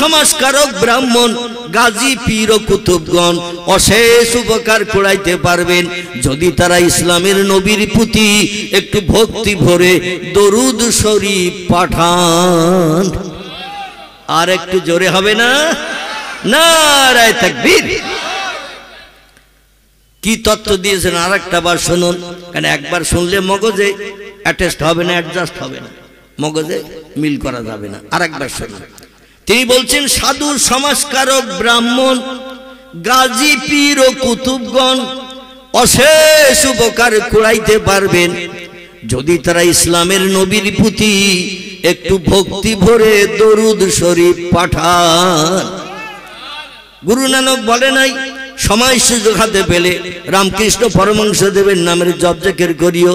সমাজকারক ব্রাহ্মণ গাজী পীর ও কুতুবগণ অশেষ উপকার করাইতে পারবেন যদি তারা ইসলামের নবীর প্রতি একটু ভক্তি ভরে দরুদ শরীফ পাঠান। আর একটু জোরে হবে না? নারায়ে তাকবীর। কি তত্ত্ব দিয়েছেন আর একটা বার শুনুন, কারণ একবার শুনলে মগজে অ্যাটাচড হবে না, অ্যাডজাস্ট হবে না, মগজে মিল করা যাবে না। আর একবার শুনুন, তিনি বলছেন সাধু সমাজকারক ব্রাহ্মণ গাজী পীর ও কুতুবগণ অশেষ উপকার কুড়াইতে পারবেন যদি তারা ইসলামের নবীর প্রতি একটু ভক্তি ভরে দরুদ শরীফ পাঠান। গুরু নানক বলে নাই সময় সুযোগ হাতে পেলে রামকৃষ্ণ পরমহংসদেবের নামের জপ জিকির করিও,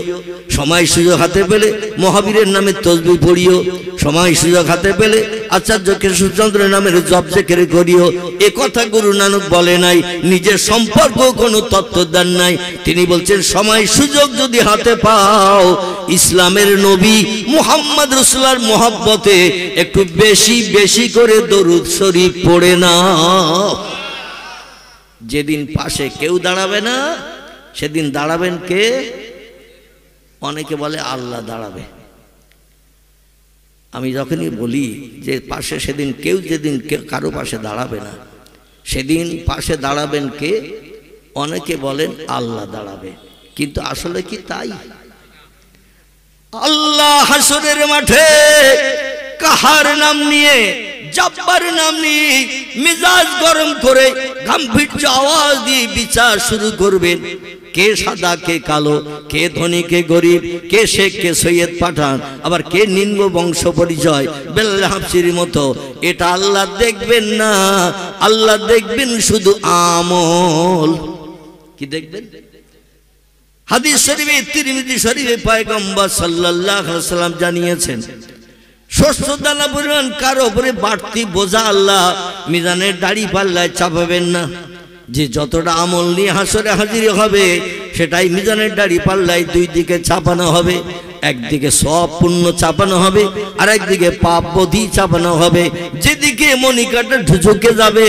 সময় সুযোগ হাতে পেলে মহাবীরের নামে তসবিহ পড়িও, সময় সুযোগ হাতে পেলে আচার্য কেশবচন্দ্রের নামের জপ জিকির করিও। এ কথা গুরু নানক বলে নাই, নিজের সম্পর্ক কোনো তত্ত্ব দেন নাই। তিনি বলছেন সময় সুযোগ যদি হাতে পাও ইসলামের নবী মুহাম্মদ রাসূলুল্লাহর মহব্বতে একটু বেশি বেশি করে দরুদ শরীফ পড়ে নাও। যেদিন পাশে কেউ দাঁড়াবে না সেদিন দাঁড়াবেন কে? অনেকে বলে আল্লাহ দাঁড়াবে। আমি যখনই বলি যে পাশে সেদিন কেউ, যেদিন কারো পাশে দাঁড়াবে না সেদিন পাশে দাঁড়াবেন কে? অনেকে বলেন আল্লাহ দাঁড়াবে, কিন্তু আসলে কি তাই? আল্লাহ হাসরের মাঠে কাহার নাম নিয়ে, জব্বার নাম নিয়ে মিজাজ গরম করে গাম্ভীর্য আওয়াজ দিয়ে বিচার শুরু করবেন। কে সাদা কে কালো, কে ধনী কে গরিব, কে শেখ কে সৈয়দ পাঠান, আবার কে নিম্ন বংশ পরিচয় বেল্লা হাফসির মতো। এটা আল্লাহ দেখবেন না, আল্লাহ দেখবেন শুধু আমল। কি দেখবেন? হাদিস শরীফে তিরমিজি শরীফে পয়গম্বর সাল্লাল্লাহু আলাইহি ওয়াসাল্লাম জানিয়েছেন শস্য দানা পরিমাণ কারো উপরে বাড়তি বোঝা আল্লাহ মিজানের দাড়ি পাল্লায় চাপাবেন না। যে যতটা আমল নিয়ে হাসরে হাজির হবে সেটাই মিজানের দাড়ি পাল্লায় দুই দিকে চাপানো হবে। একদিকে সব পুণ্য চাপানো হবে আর একদিকে পাপ বোধি চাপানো হবে। যেদিকে মনিকাটা ঢুকে যাবে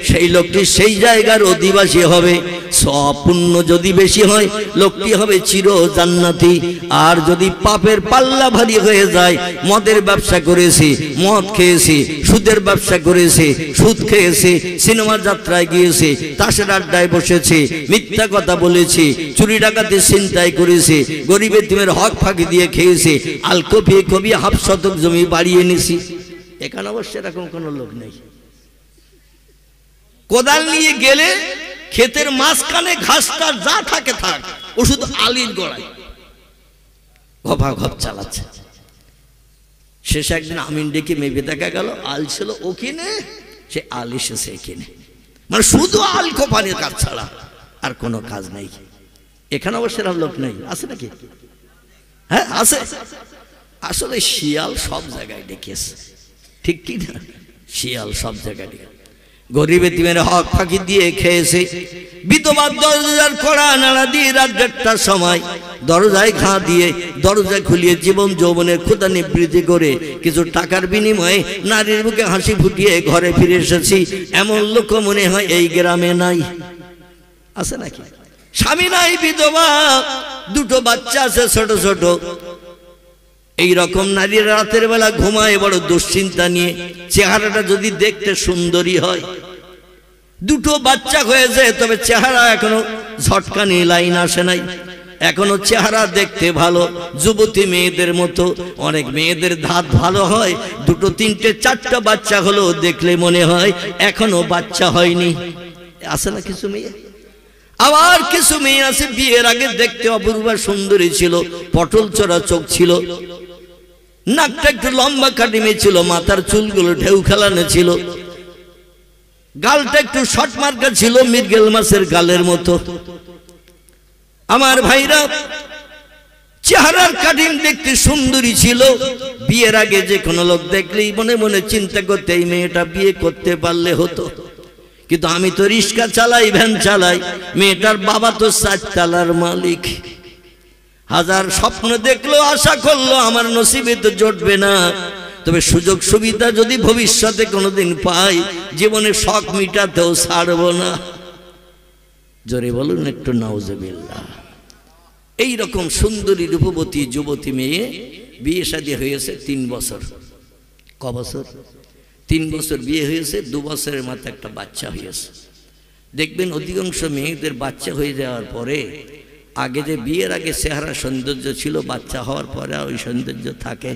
সেই লোকটি সেই জায়গার অধিবাসী হবে। সব পুণ্য যদি বেশি হয় লোকটি হবে চির জান্নাতি। আর যদি পাপের পাল্লা ভারী হয়ে যায়, মদের ব্যবসা করেছে, মদ খেয়েছে, সুদের ব্যবসা করেছে, সুদ খেয়েছে, সিনেমা যাত্রায় গিয়েছে, তাসের আড্ডায় বসেছে, মিথ্যা কথা বলেছে, চুরি ডাকাতি ছিনতাই করেছে, গরিব এতিমের হক ফাঁকি দিয়ে খেয়েছে, আল কপিয়ে কপিয়ে হাফ শতক জমি বাড়িয়ে নিছি। এখানে অবশ্য এরকম কোনো লোক নেই। কোদাল নিয়ে গেলে ক্ষেতের মাঝখানে ঘাসটা যা থাকে থাক, ও শুধু আলির গোড়ায় ঘপা ঘপ চালাচ্ছে। শেষে একদিন আমিন ডেকে মেপে দেখা গেল আল ছিল ওখানে, সে আল এসেছে এখানে। মানে শুধু আল কোপানির কাজ ছাড়া আর কোনো কাজ নাই। এখানে অবশ্য লোক নেই, আছে নাকি? হ্যাঁ আছে। আসলে শিয়াল সব জায়গায় ডেকেছে, ঠিক কি না? শিয়াল সব জায়গায় ডেকে গরিব এতিমের হক ফাঁকি দিয়ে খেয়েছে। বিধবার দরজার কড়া নাড়া দিয়ে রাত 1টার সময় দরজায় ঘা দিয়ে দরজা খুলিয়ে জীবন যৌবনের ক্ষুধা নিবৃত্তি করে কিছু টাকার বিনিময়ে নারীর বুকে হাসি ফুটিয়ে ঘরে ফিরে এসেছি। এমন লোক মনে হয় এই গ্রামে নাই, আছে নাকি? স্বামী নাই, বিধবা, 2টো বাচ্চা আছে ছোট ছোট। এই রকম নারীরা রাতের বেলা ঘুমায় বড় দুশ্চিন্তা নিয়ে। চেহারাটা যদি দেখতে সুন্দরী হয়, 2টো বাচ্চা হয়েছে, তবে চেহারা এখনো ঝটকানি লাইন আসে নাই, এখনো চেহারা দেখতে ভালো যুবতী মেয়েদের মতো। অনেক মেয়েদের ধাত ভালো হয়, 2, 3, 4টা বাচ্চা হলো দেখলে মনে হয় এখনো বাচ্চা হয়নি, আছে না কিছু মেয়ে? আবার কিছু মেয়ে আছে বিয়ের আগে দেখতে অপূর্ব সুন্দরী ছিল, পটল চড়া চোখ ছিল, নাকটা একটু লম্বা কাটিমে ছিল, মাথার চুলগুলো ঢেউ খেলানো ছিল, গালটা একটু শর্ট মার্কা ছিল, মৃগেল মাছের গালের মতো। আমার ভাইরা, চেহারার কাটিং দেখতে সুন্দরী ছিল। বিয়ের আগে যে কোনো লোক দেখলেই মনে মনে চিন্তা করতে এই মেয়েটা বিয়ে করতে পারলে হতো। কিন্তু আমি তো রিক্সা চালাই, ভ্যান চালাই, মেয়েটার বাবা তো 4 তলার মালিক। হাজার স্বপ্ন দেখলো, আশা করলো আমার নসিবে তো জুটবে না, তবে সুযোগ সুবিধা যদি ভবিষ্যতে কোনোদিন পাই, জীবনে শখ মিটাতেও ছাড়ব না। জোরে বলুন একটু নাউজুবিল্লাহ। এইরকম সুন্দরী রূপবতী যুবতী মেয়ে বিয়ে শাদী হয়েছে 3 বছর। ক বছর? 3 বছর বিয়ে হয়েছে, 2 বছরের মাথায় একটা বাচ্চা হয়েছে। দেখবেন অধিকাংশ মেয়েদের বাচ্চা হয়ে যাওয়ার পরে আগে যে বিয়ের আগে চেহারা সৌন্দর্য ছিল, বাচ্চা হওয়ার পরে ওই সৌন্দর্য থাকে।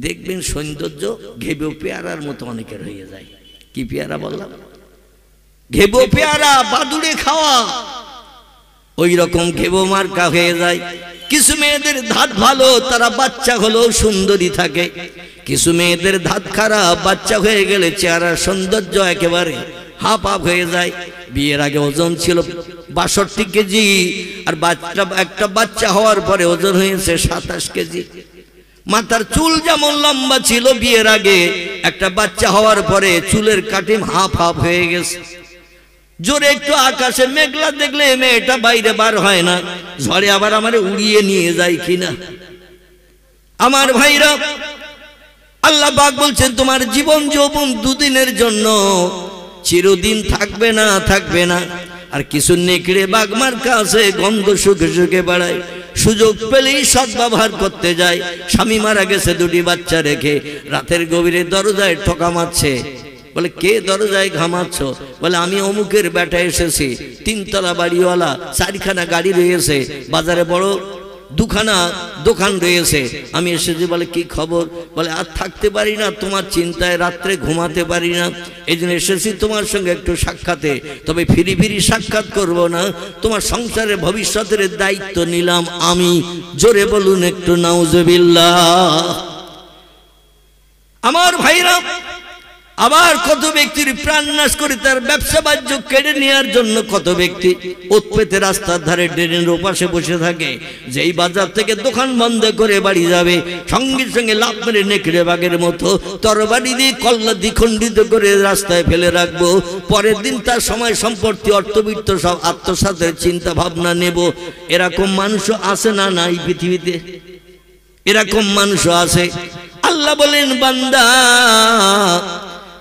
দেখবেন সৌন্দর্য ঘেবো পেয়ারার মতো অনেকের হয়ে যায়। কি পেয়ারা বললাম? ঘেবো পেয়ারা, বাদুড়ে খাওয়া, ওই রকম ঘেবো মার্কা হয়ে যায়। কিছু মেয়েদের ধাত ভালো, তারা বাচ্চা হলেও সুন্দরী থাকে। কিছু মেয়েদের ধাত খারাপ, বাচ্চা হয়ে গেলে চেহারার সৌন্দর্য একেবারে হাফ হাফ হয়ে যায়। বিয়ের আগে ওজন ছিল 62 কেজি, আর একটা বাচ্চা হওয়ার পরে ওজন হয়েছে 27 কেজি। মাথার চুল যেমন লম্বা ছিল বিয়ের আগে, একটা বাচ্চা হওয়ার পরে চুলের কাটিম হাফ হাফ হয়ে গেছে। জোরে একটু আকাশে মেঘলা দেখলে মেয়েটা বাইরে বার হয় না, ঝড়ে আবার আমারে উড়িয়ে নিয়ে যায় কিনা। আমার ভাইরা, আল্লাহ পাক বলছেন তোমার জীবন যৌবন দুদিনের জন্য, চিরদিন থাকবে না, থাকবে না। আর কিছু নেকড়ে বাগমার কাছে গন্ধ শুকে শুকে বেড়ায়, সুযোগ পেলেই সদ্ব্যবহার করতে যায়। স্বামী মারা গেছে 2টি বাচ্চা রেখে, রাতের গভীরে দরজায় ঠোকা মারছে। বলে কে দরজায় ঘামাচ্ছ? বলে আমি অমুকের বেটা এসেছি, 3 তলা বাড়িওয়ালা, 4খানা গাড়ি রয়েছে, বাজারে বড় 2খানা দোকান রয়েছে, আমি এসেছি। বলে কি খবর? বলে আর থাকতে পারি না, তোমার চিন্তায় রাত্রে ঘুমাতে পারি না, এই জন্য এসেছি তোমার সঙ্গে একটু সাক্ষাতে। তবে ফিরি ফিরি সাক্ষাৎ করব না, তোমার সংসারের ভবিষ্যতের দায়িত্ব নিলাম আমি। জোরে বলুন একটু নাউজুবিল্লাহ। আমার ভাইরা, আবার কত ব্যক্তির প্রাণ নাশ করে তার ব্যবসা বাণিজ্য কেড়ে নেওয়ার জন্য কত ব্যক্তি উৎপেতে রাস্তার ধারে ড্রেনের ওপাশে বসে থাকে। যেই বাজার থেকে দোকান বন্ধ করে বাড়ি যাবে, সঙ্গে সঙ্গে লাফ মেরে নেকড়ে বাঘের মতো তরবারি দিয়ে কল্লা দ্বিখণ্ডিত করে রাস্তায় ফেলে রাখবো। পরের দিন তার সময় সম্পত্তি অর্থবিত্ত সব আত্মসাতের চিন্তা ভাবনা নেব। এরকম মানুষও আছে না না এই পৃথিবীতে? এরকম মানুষও আছে। আল্লাহ বলেন বান্দা,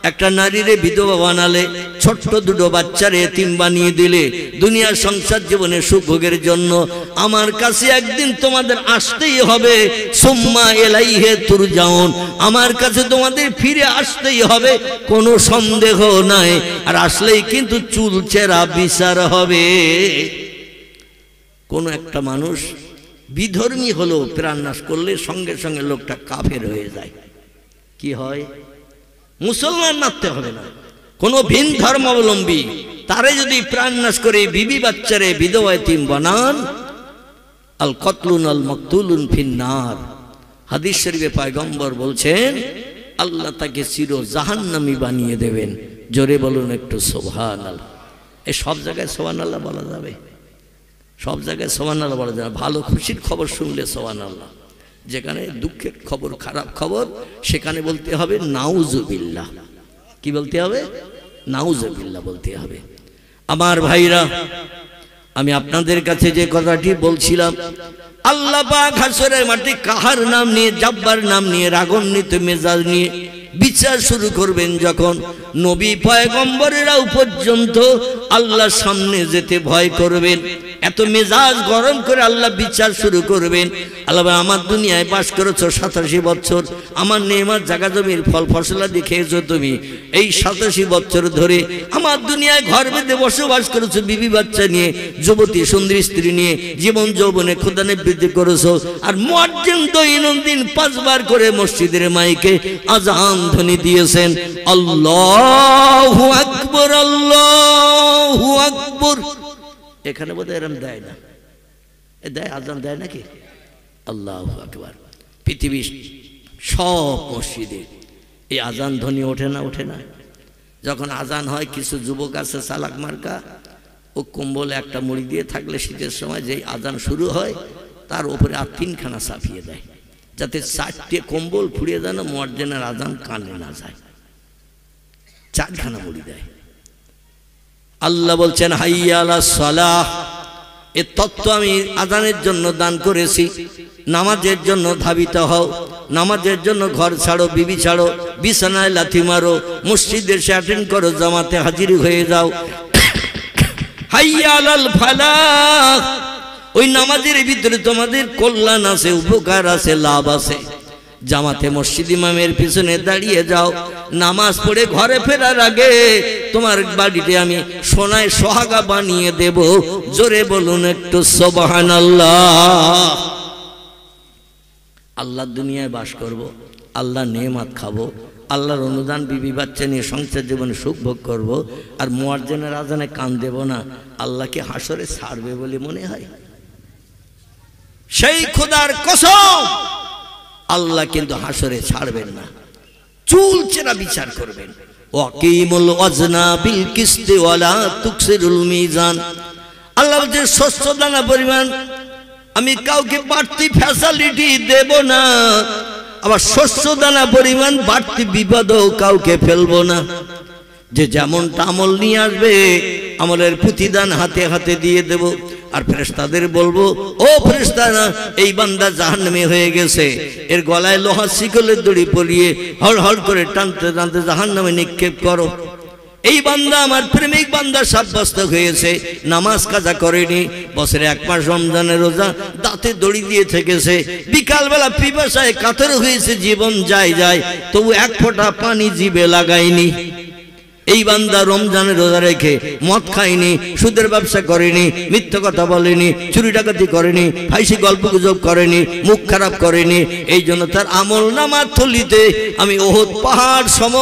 একটা নারীরে বিধবা বানালে, ছোট্ট 2 বাচ্চারে এতিম বানিয়ে দিলে, দুনিয়ার সংসার জীবনে সুখ ভোগের জন্য আমার কাছে একদিন তোমাদের আসতেই হবে। সুম্মা ইলাইহি তুরজাউন, আমার কাছে তোমাদের ফিরে আসতেই হবে, কোনো সন্দেহ নাই। আর আসলেই কিন্তু চুলচেরা বিচার হবে। কোন একটা মানুষ বিধর্মী হলো, প্রাণ নাশ করলে সঙ্গে সঙ্গে লোকটা কাফের হয়ে যায়। কি হয়? মুসলমান মারতে হবে না, কোনো ভিন ধর্মাবলম্বী তারে যদি প্রাণ নাশ করে বিবি বাচ্চারে বিধবা এতিম বানান, আল কতলুন আল মাকতুলুন ফিন্নার। হাদিস শরীফে পয়গম্বর বলছেন আল্লাহ তাকে চির জাহান্নামী বানিয়ে দেবেন। জোরে বলুন একটু সুবহানাল্লাহ। এই সব জায়গায় সুবহানাল্লাহ বলা যাবে? সব জায়গায় সুবহানাল্লাহ বলা যাবে। ভালো খুশির খবর শুনলে সুবহানাল্লাহ, যেখানে দুঃখের খবর, খারাপ খবর, সেখানে বলতে হবে নাউজুবিল্লাহ। কি বলতে হবে? নাউজুবিল্লাহ বলতে হবে। আমার ভাইরা, আমি আপনাদের কাছে যে কথাটি বলছিলাম, আল্লাহ পাক হাসরের মাঠে কাহার নাম নিয়ে, জাব্বার নাম নিয়ে, রাগান্বিত মেজাজ নিয়ে বিচার শুরু করবেন। যখন নবী পয়গম্বরেরাও পর্যন্ত আল্লাহর সামনে যেতে ভয় করবেন, এত মেজাজ গরম করে আল্লাহ বিচার শুরু করবেন। আল্লাহ, আমার দুনিয়ায় বাস করেছো 87 বছর, আমার নেমার জায়গা জমির ফল ফসলাদি খেয়েছো তুমি। এই 87 বছর ধরে আমার দুনিয়ায় ঘর বেঁধে বসবাস করেছো, বিবি বাচ্চা নিয়ে, যুবতী সুন্দরী স্ত্রী নিয়ে জীবন যৌবনে খোদানে বৃদ্ধি করেছো। আর মুয়াজ্জিন দৈনন্দিন 5 বার করে মসজিদের মাইকে আযান ধ্বনি দিয়েছেন, আল্লাহু আকবার, আল্লাহু আকবার। এখানে বোধহয় এরম দেয় না, দেয় আজান দেয় নাকি? আল্লাহু আকবার। পৃথিবীর সব মসজিদে এই আজান ধ্বনি ওঠে না? ওঠে না? যখন আজান হয়, কিছু যুবক আছে চালাক মার্কা, ও কম্বলে একটা মুড়ি দিয়ে থাকলে শীতের সময় যেই আজান শুরু হয় তার উপরে আর 3খানা চাপিয়ে দেয়, যাতে 4টে কম্বল ফুরিয়ে যেন মুয়াজ্জিনের আজান কানে না যায়। 4খানা মুড়ি দেয়। আল্লাহ বলছেন হাইয়া আলাস সালাহ, এ তত্ত্ব আমি আজানের জন্য দান করেছি। নামাজের জন্য ধাবিত হও, নামাজের জন্য ঘর ছাড়ো, বিবি ছাড়ো, বিছানায় লাথি মারো, মসজিদে এসে অ্যাটেন্ড করো, জামাতে হাজির হয়ে যাও। হাইয়া আলাল ফালাহ, ওই নামাজের ভিতরে তোমাদের কল্যাণ আছে, উপকার আছে, লাভ আছে। জামাতে মসজিদ ইমামের পিছনে দাঁড়িয়ে যাও, নামাজ পড়ে ঘরে ফেরার আগে তোমার বাড়িতে আমি সোনায় সোহাগা বানিয়ে দেব। জোরে বলুন একটু সুবহানাল্লাহ। আল্লাহর দুনিয়ায় বাস করব, আল্লাহ নেয়ামত খাবো, আল্লাহর অনুদান বিবি বাচ্চা নিয়ে সংসার জীবনে সুখ ভোগ করবো, আর মুয়াজ্জিনের আজানে কান দেব না। আল্লাহকে হাসরে ছাড়বে বলে মনে হয়? সেই খোদার কসম, আল্লাহ কিন্তু হাসরে ছাড়বেন না, চুল চেরা বিচার করবেন। ওয়াকিমুল ওয়াজনা বিল কিসতি ওয়ালা তুকসিরুল মিজান। আল্লাহ বলেন শস্য দানা পরিমাণ আমি কাউকে বাড়তি ফ্যাসিলিটি দেব না, আবার শস্য দানা পরিমাণ বাড়তি বিপদও কাউকে ফেলবো না। যে যেমনটা আমল নিয়ে আসবে আমলের প্রতিদান হাতে হাতে দিয়ে দেব। আর ফেরেশতাদের বলবো, ও ফেরেশতারা, এই বান্দা জাহান্নামী হয়ে গেছে, এর গলায় লোহা শিকলের দড়ি পরিয়ে হড় হড় করে টানতে টানতে জাহান্নামে নিক্ষেপ করো। এই বান্দা আমার প্রেমিক বান্দা সাব্যস্ত হয়েছে, নামাজ কাজা করেনি, বছরে 1 মাস রমজানের রোজা দাঁতে দড়ি দিয়ে থেকেছে, বিকালবেলা পিপাসায় কাতর হয়েছে, জীবন যায় যায়, তবু 1 ফোঁটা পানি জিভে লাগায়নি। এই বান্দা রমজানের রোজা রেখে মদ খায়নি, সুদের ব্যবসা করেনি, মিথ্যা কথা বলেনি, চুরি ডাকাতি করেনি, ফাইসি গল্প গুজব করেনি, মুখ খারাপ করেনি। এই জন্য তার আমল নামার থলিতে আমি ওহদ পাহাড় সম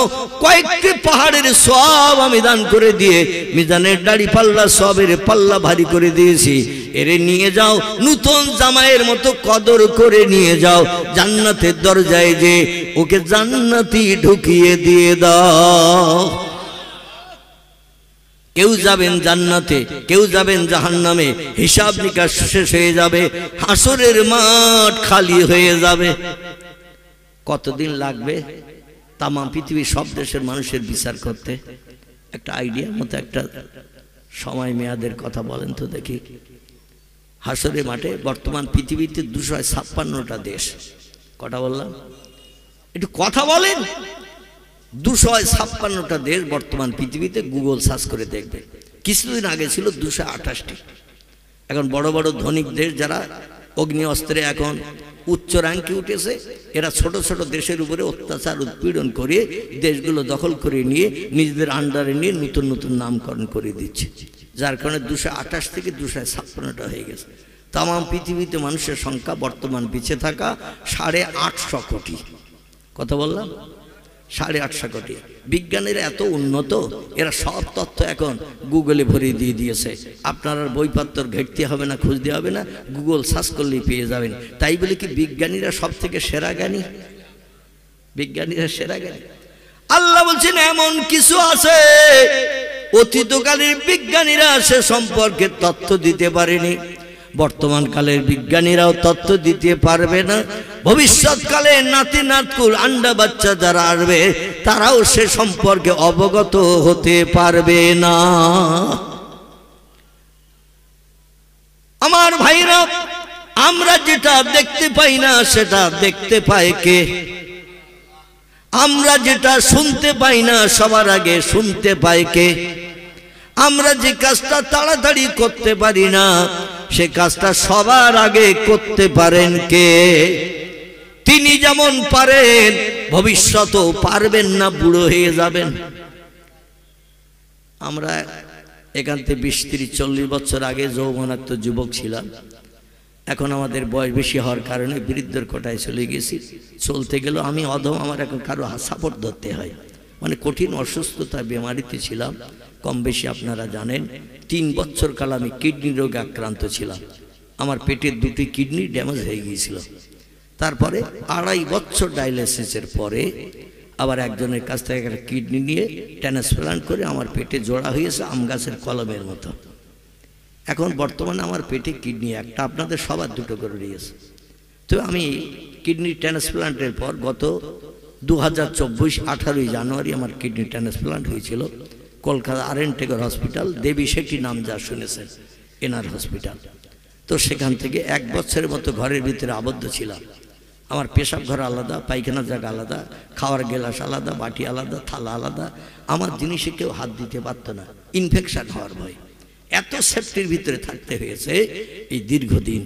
কয়েকটি পাহাড়ের সব আমি দান করে দিয়ে মিজানের দাড়ি পাল্লা সবের পাল্লা ভারী করে দিয়েছি। এরে নিয়ে যাও, নূতন জামাইয়ের মতো কদর করে নিয়ে যাও, জান্নাতের দরজায় যে ওকে জান্নাতি ঢুকিয়ে দিয়ে দাও। কেউ যাবেন জান্নাতে, কেউ যাবেন জাহান্নামে, হিসাব নিকাশ শেষ হয়ে যাবে, হাসরের মাঠ খালি হয়ে যাবে। কতদিন লাগবে তাম পৃথিবীর সব দেশের মানুষের বিচার করতে? একটা আইডিয়ার মতো একটা সময় মেয়াদের কথা বলেন তো দেখি। হাসরের মাঠে বর্তমান পৃথিবীতে 256টা দেশ। কটা বললাম? একটু কথা বলেন। 256টা দেশ বর্তমান পৃথিবীতে, গুগল সার্চ করে দেখবে। কিছুদিন আগে ছিল 228টি। এখন বড় বড় ধনিক দেশ যারা অগ্নি অস্ত্রে এখন উচ্চ র্যাঙ্কে উঠেছে, এরা ছোট ছোট দেশের উপরে অত্যাচার উৎপীড়ন করে দেশগুলো দখল করে নিয়ে নিজেদের আন্ডারে নিয়ে নতুন নতুন নামকরণ করে দিচ্ছে, যার কারণে 228 থেকে 256টা হয়ে গেছে। তাম পৃথিবীতে মানুষের সংখ্যা বর্তমান বেঁচে থাকা 850 কোটি। কথা বললাম 850 কোটি। বিজ্ঞানীরা এত উন্নত, এরা সব তথ্য এখন গুগলে ভরিয়ে দিয়ে দিয়েছে। আপনার আর বইপত্র ঘেঁটতে হবে না, খুঁজতে হবে না, গুগল সার্চ করলেই পেয়ে যাবেন। তাই বলে কি বিজ্ঞানীরা সব থেকে সেরা জ্ঞানী? বিজ্ঞানীরা সেরা জ্ঞানী? আল্লাহ বলছেন এমন কিছু আছে অতীতকালের বিজ্ঞানীরা সে সম্পর্কে তথ্য দিতে পারেনি, বর্তমান কালের বিজ্ঞানীরাও তথ্য দিতে পারবে না, ভবিষ্যৎকালে নাতি নাতকুল আন্ডা বাচ্চা যারা আসবে তারাও সে সম্পর্কে অবগত হতে পারবে না। আমার ভাইরা, আমরা যেটা দেখতে পাই না সেটা দেখতে পায় কে? আমরা যেটা শুনতে পাই না সবার আগে শুনতে পায় কে? আমরা যে কাজটা তাড়াতাড়ি করতে পারি না সে কাজটা সবার আগে করতে পারেন কে? তিনি যেমন পারেন ভবিষ্যতেও পারবেন না, বুড়ো হয়ে যাবেন। আমরা এখান থেকে 20, 30, 40 বছর আগে যৌবনাত্ম যুবক ছিলাম। এখন আমাদের বয়স বেশি হওয়ার কারণে বৃদ্ধের কোটায় চলে গেছি। চলতে গেলেও আমি অধম, আমার এখন কারো সাপোর্ট ধরতে হয়। মানে কঠিন অসুস্থতা বেমারিতে ছিলাম, কম বেশি আপনারা জানেন। 3 বছর কাল আমি কিডনি রোগে আক্রান্ত ছিলাম। আমার পেটের 2টি কিডনি ড্যামেজ হয়ে গিয়েছিল। তারপরে 2.5 বছর ডায়ালিসিসের পরে আবার একজনের কাছ থেকে একটা কিডনি নিয়ে ট্রান্সপ্লান্ট করে আমার পেটে জোড়া হয়েছে আম গাছের কলমের মতো। এখন বর্তমানে আমার পেটে কিডনি একটা, আপনাদের সবার 2টো করে দিয়েছে। তো আমি কিডনি ট্রান্সপ্লান্টের পর গত 2024 18ই জানুয়ারি আমার কিডনি ট্রান্সপ্লান্ট হয়েছিল কলকাতা RN টেগর হসপিটাল, দেবী শেঠি নাম যা শুনেছেন, এনার হসপিটাল। তো সেখান থেকে 1 বছরের মতো ঘরের ভিতরে আবদ্ধ ছিলাম। আমার পেশাব ঘর আলাদা, পায়খানার জায়গা আলাদা, খাওয়ার গ্লাস আলাদা, বাটি আলাদা, থালা আলাদা। আমার জিনিসে কেউ হাত দিতে পারত না, ইনফেকশন হওয়ার ভয়। এত সেফটির ভিতরে থাকতে হয়েছে। এই দীর্ঘদিন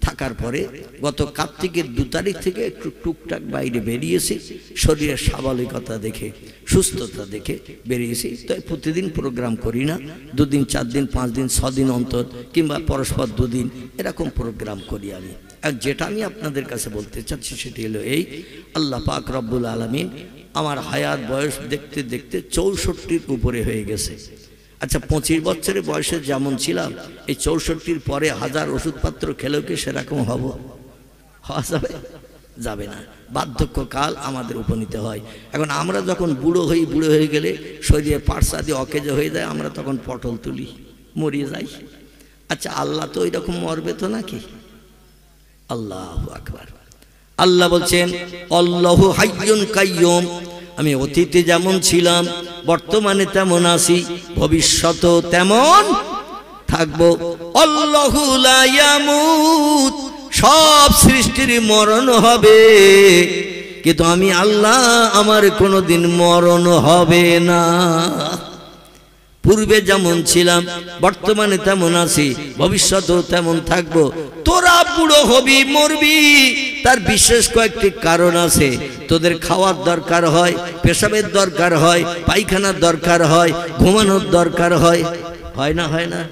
থাকার পরে গত কার্তিকের 2 তারিখ থেকে একটু টুকটাক বাইরে বেরিয়েছি, শরীরের স্বাভাবিকতা দেখে, সুস্থতা দেখে বেরিয়েছি। তো প্রতিদিন প্রোগ্রাম করি না, 2 দিন 4 দিন 5 দিন 6 দিন অন্তর, কিংবা পরস্পর 2 দিন এরকম প্রোগ্রাম করি আমি। আর যেটা আমি আপনাদের কাছে বলতে চাচ্ছি সেটি হলো এই, আল্লাহ পাক রব্বুল আলামিন আমার হায়াত বয়স দেখতে দেখতে 64-র উপরে হয়ে গেছে। আচ্ছা, 25 বছরের বয়সে যেমন ছিলাম, এই 64-র পরে 1000 ওষুধপত্র খেলেও কি সেরকম হব? হওয়া যাবে? যাবে না। বার্ধক্যকাল আমাদের উপনীত হয়। এখন আমরা যখন বুড়ো হয়ে গেলে শরীরের পার্টস আদি অকেজ হয়ে যায়, আমরা তখন পটল তুলি, মরিয়ে যাই। আচ্ছা, আল্লাহ তো ওইরকম মরবে তো নাকি? আল্লাহু আকবার। আল্লাহ বলছেন আল্লাহু হাইয়ুন কাইয়ুম, আমি অতীতে যেমন ছিলাম বর্তমানে তেমন আছি, ভবিষ্যতেও তেমন থাকবো। আল্লাহু লা ইয়ামুত, সব সৃষ্টির মরণ হবে, কিন্তু আমি আল্লাহ, আমার কোনোদিন মরণ হবে না। পূর্বে যেমন ছিলাম বর্তমানে তেমন আছি, ভবিষ্যতেও তেমন থাকবো। তোরা বুড়ো হবি, মরবি, তার বিশেষ কয়েকটি কারণ আছে। তোদের খাওয়ার দরকার হয়, পেশাবের দরকার হয়, পায়খানার দরকার হয়, ঘুমানোর দরকার হয়, হয় না? হয় না?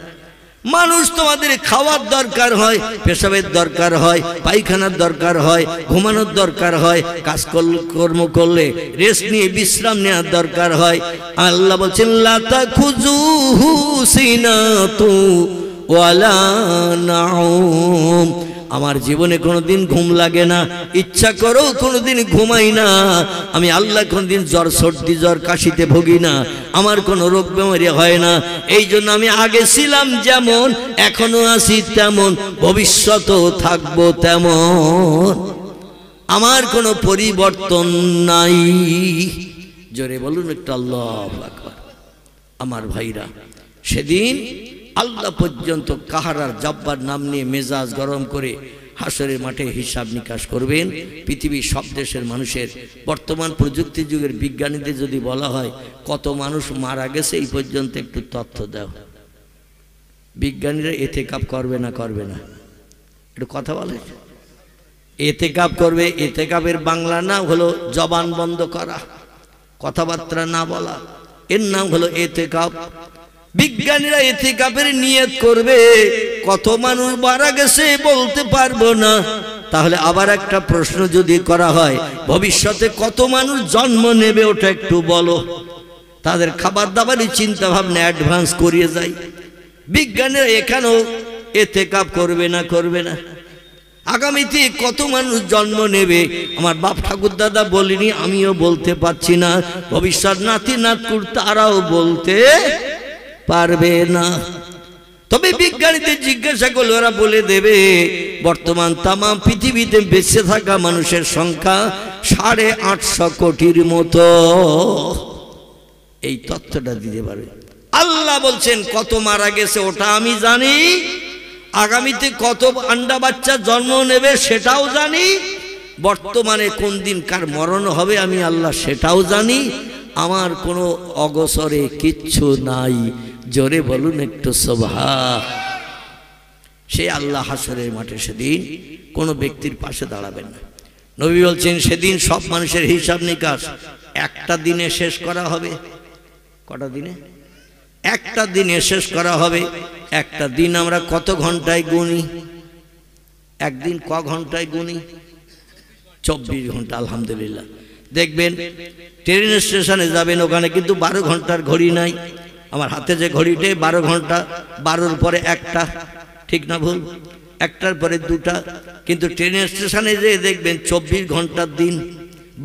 মানুষ তোমাদের খাওয়ার দরকার হয়, পেশাবের দরকার হয়, পায়খানার দরকার হয়, ঘুমানোর দরকার হয়, কাজকর্ম করলে রেস্ট নিয়ে বিশ্রাম নেওয়ার দরকার হয়। আল্লাহ বলছেন লা তাখুযুহু সিনাতু ওয়ালা নাউম, আমার জীবনে কোনোদিন ঘুম লাগে না, ইচ্ছা করেও কোনোদিন ঘুমাই না। আমি আল্লাহ কোনোদিন জ্বর, সর্দি, জ্বর, কাশিতে ভুগি না, আমার কোনো রোগ বেমারি হয় না। এই জন্য আমি আগে ছিলাম যেমন, এখনো আছি তেমন, ভবিষ্যতেও থাকবো তেমন, আমার কোনো পরিবর্তন নাই। জোরে বলুন একটু আল্লাহু আকবার। আমার ভাইরা, সেদিন আল্লাহ পর্যন্ত কাহারার জব্বার নাম নিয়ে মেজাজ গরম করে হাসরের মাঠে হিসাব নিকাশ করবেন। পৃথিবীর সব দেশের মানুষের, বর্তমান প্রযুক্তি যুগের বিজ্ঞানীদের যদি বলা হয় কত মানুষ মারা গেছে এই পর্যন্ত একটু তথ্য দাও, বিজ্ঞানীরা এতেকাপ করবে না? করবে না? একটু কথা বলে। এতেকাপ করবে। এতেকাপের বাংলা নাম হলো জবান বন্ধ করা, কথাবার্তা না বলা, এর নাম হলো এতেকাপ। বিজ্ঞানীরা এতেকাপের নিয়ত করবে, কত মানুষ মারা গেছে বলতে পারবো না। তাহলে আবার একটা প্রশ্ন যদি করা হয়, ভবিষ্যতে কত মানুষ জন্ম নেবে ওটা একটু বলো। তাদের খাবার দাবারই চিন্তা ভাবনা অ্যাডভান্স করিয়ে যায়। বিজ্ঞানীরা এখানেও এতেকাপ করবে না? করবে না? আগামীতে কত মানুষ জন্ম নেবে আমার বাপ ঠাকুর দাদা বলিনি, আমিও বলতে পারছি না, ভবিষ্যৎ নাতি নাতকুর তারাও বলতে পারবে না। তবে বিজ্ঞানীদের জিজ্ঞাসা করলে ওরা বলে দেবে বর্তমান তাম পৃথিবীতে বেঁচে থাকা মানুষের সংখ্যা 850 কোটির মতো। এই তথ্যটা দিতে পারবে। আল্লাহ বলছেন কত মারা গেছে ওটা আমি জানি, আগামীতে কত আন্ডা বাচ্চা জন্ম নেবে সেটাও জানি, বর্তমানে কোন দিন কার মরণ হবে আমি আল্লাহ সেটাও জানি। আমার কোনো অগসরে কিচ্ছু নাই। জোরে বলুন একটু সুবহান। সে আল্লাহ হাসরের মাঠে সেদিন কোনো ব্যক্তির পাশে দাঁড়াবেন না। নবী বলছেন সেদিন সব মানুষের হিসাব নিকাশ একটা দিনে শেষ করা হবে। কটা দিনে? একটা দিনে শেষ করা হবে। একটা দিন আমরা কত ঘন্টায় গুনি? একদিন ক ঘন্টায় গুনি? 24 ঘন্টা। আলহামদুলিল্লাহ। দেখবেন ট্রেন স্টেশনে যাবেন, ওখানে কিন্তু 12 ঘন্টার ঘড়ি নাই। আমার হাতে যে ঘড়িটা 12 ঘন্টা, 12-র পরে একটা, ঠিক না ভুল? একটার পরে দুটা। কিন্তু ট্রেন স্টেশনে যেয়ে দেখবেন 24 ঘন্টার দিন,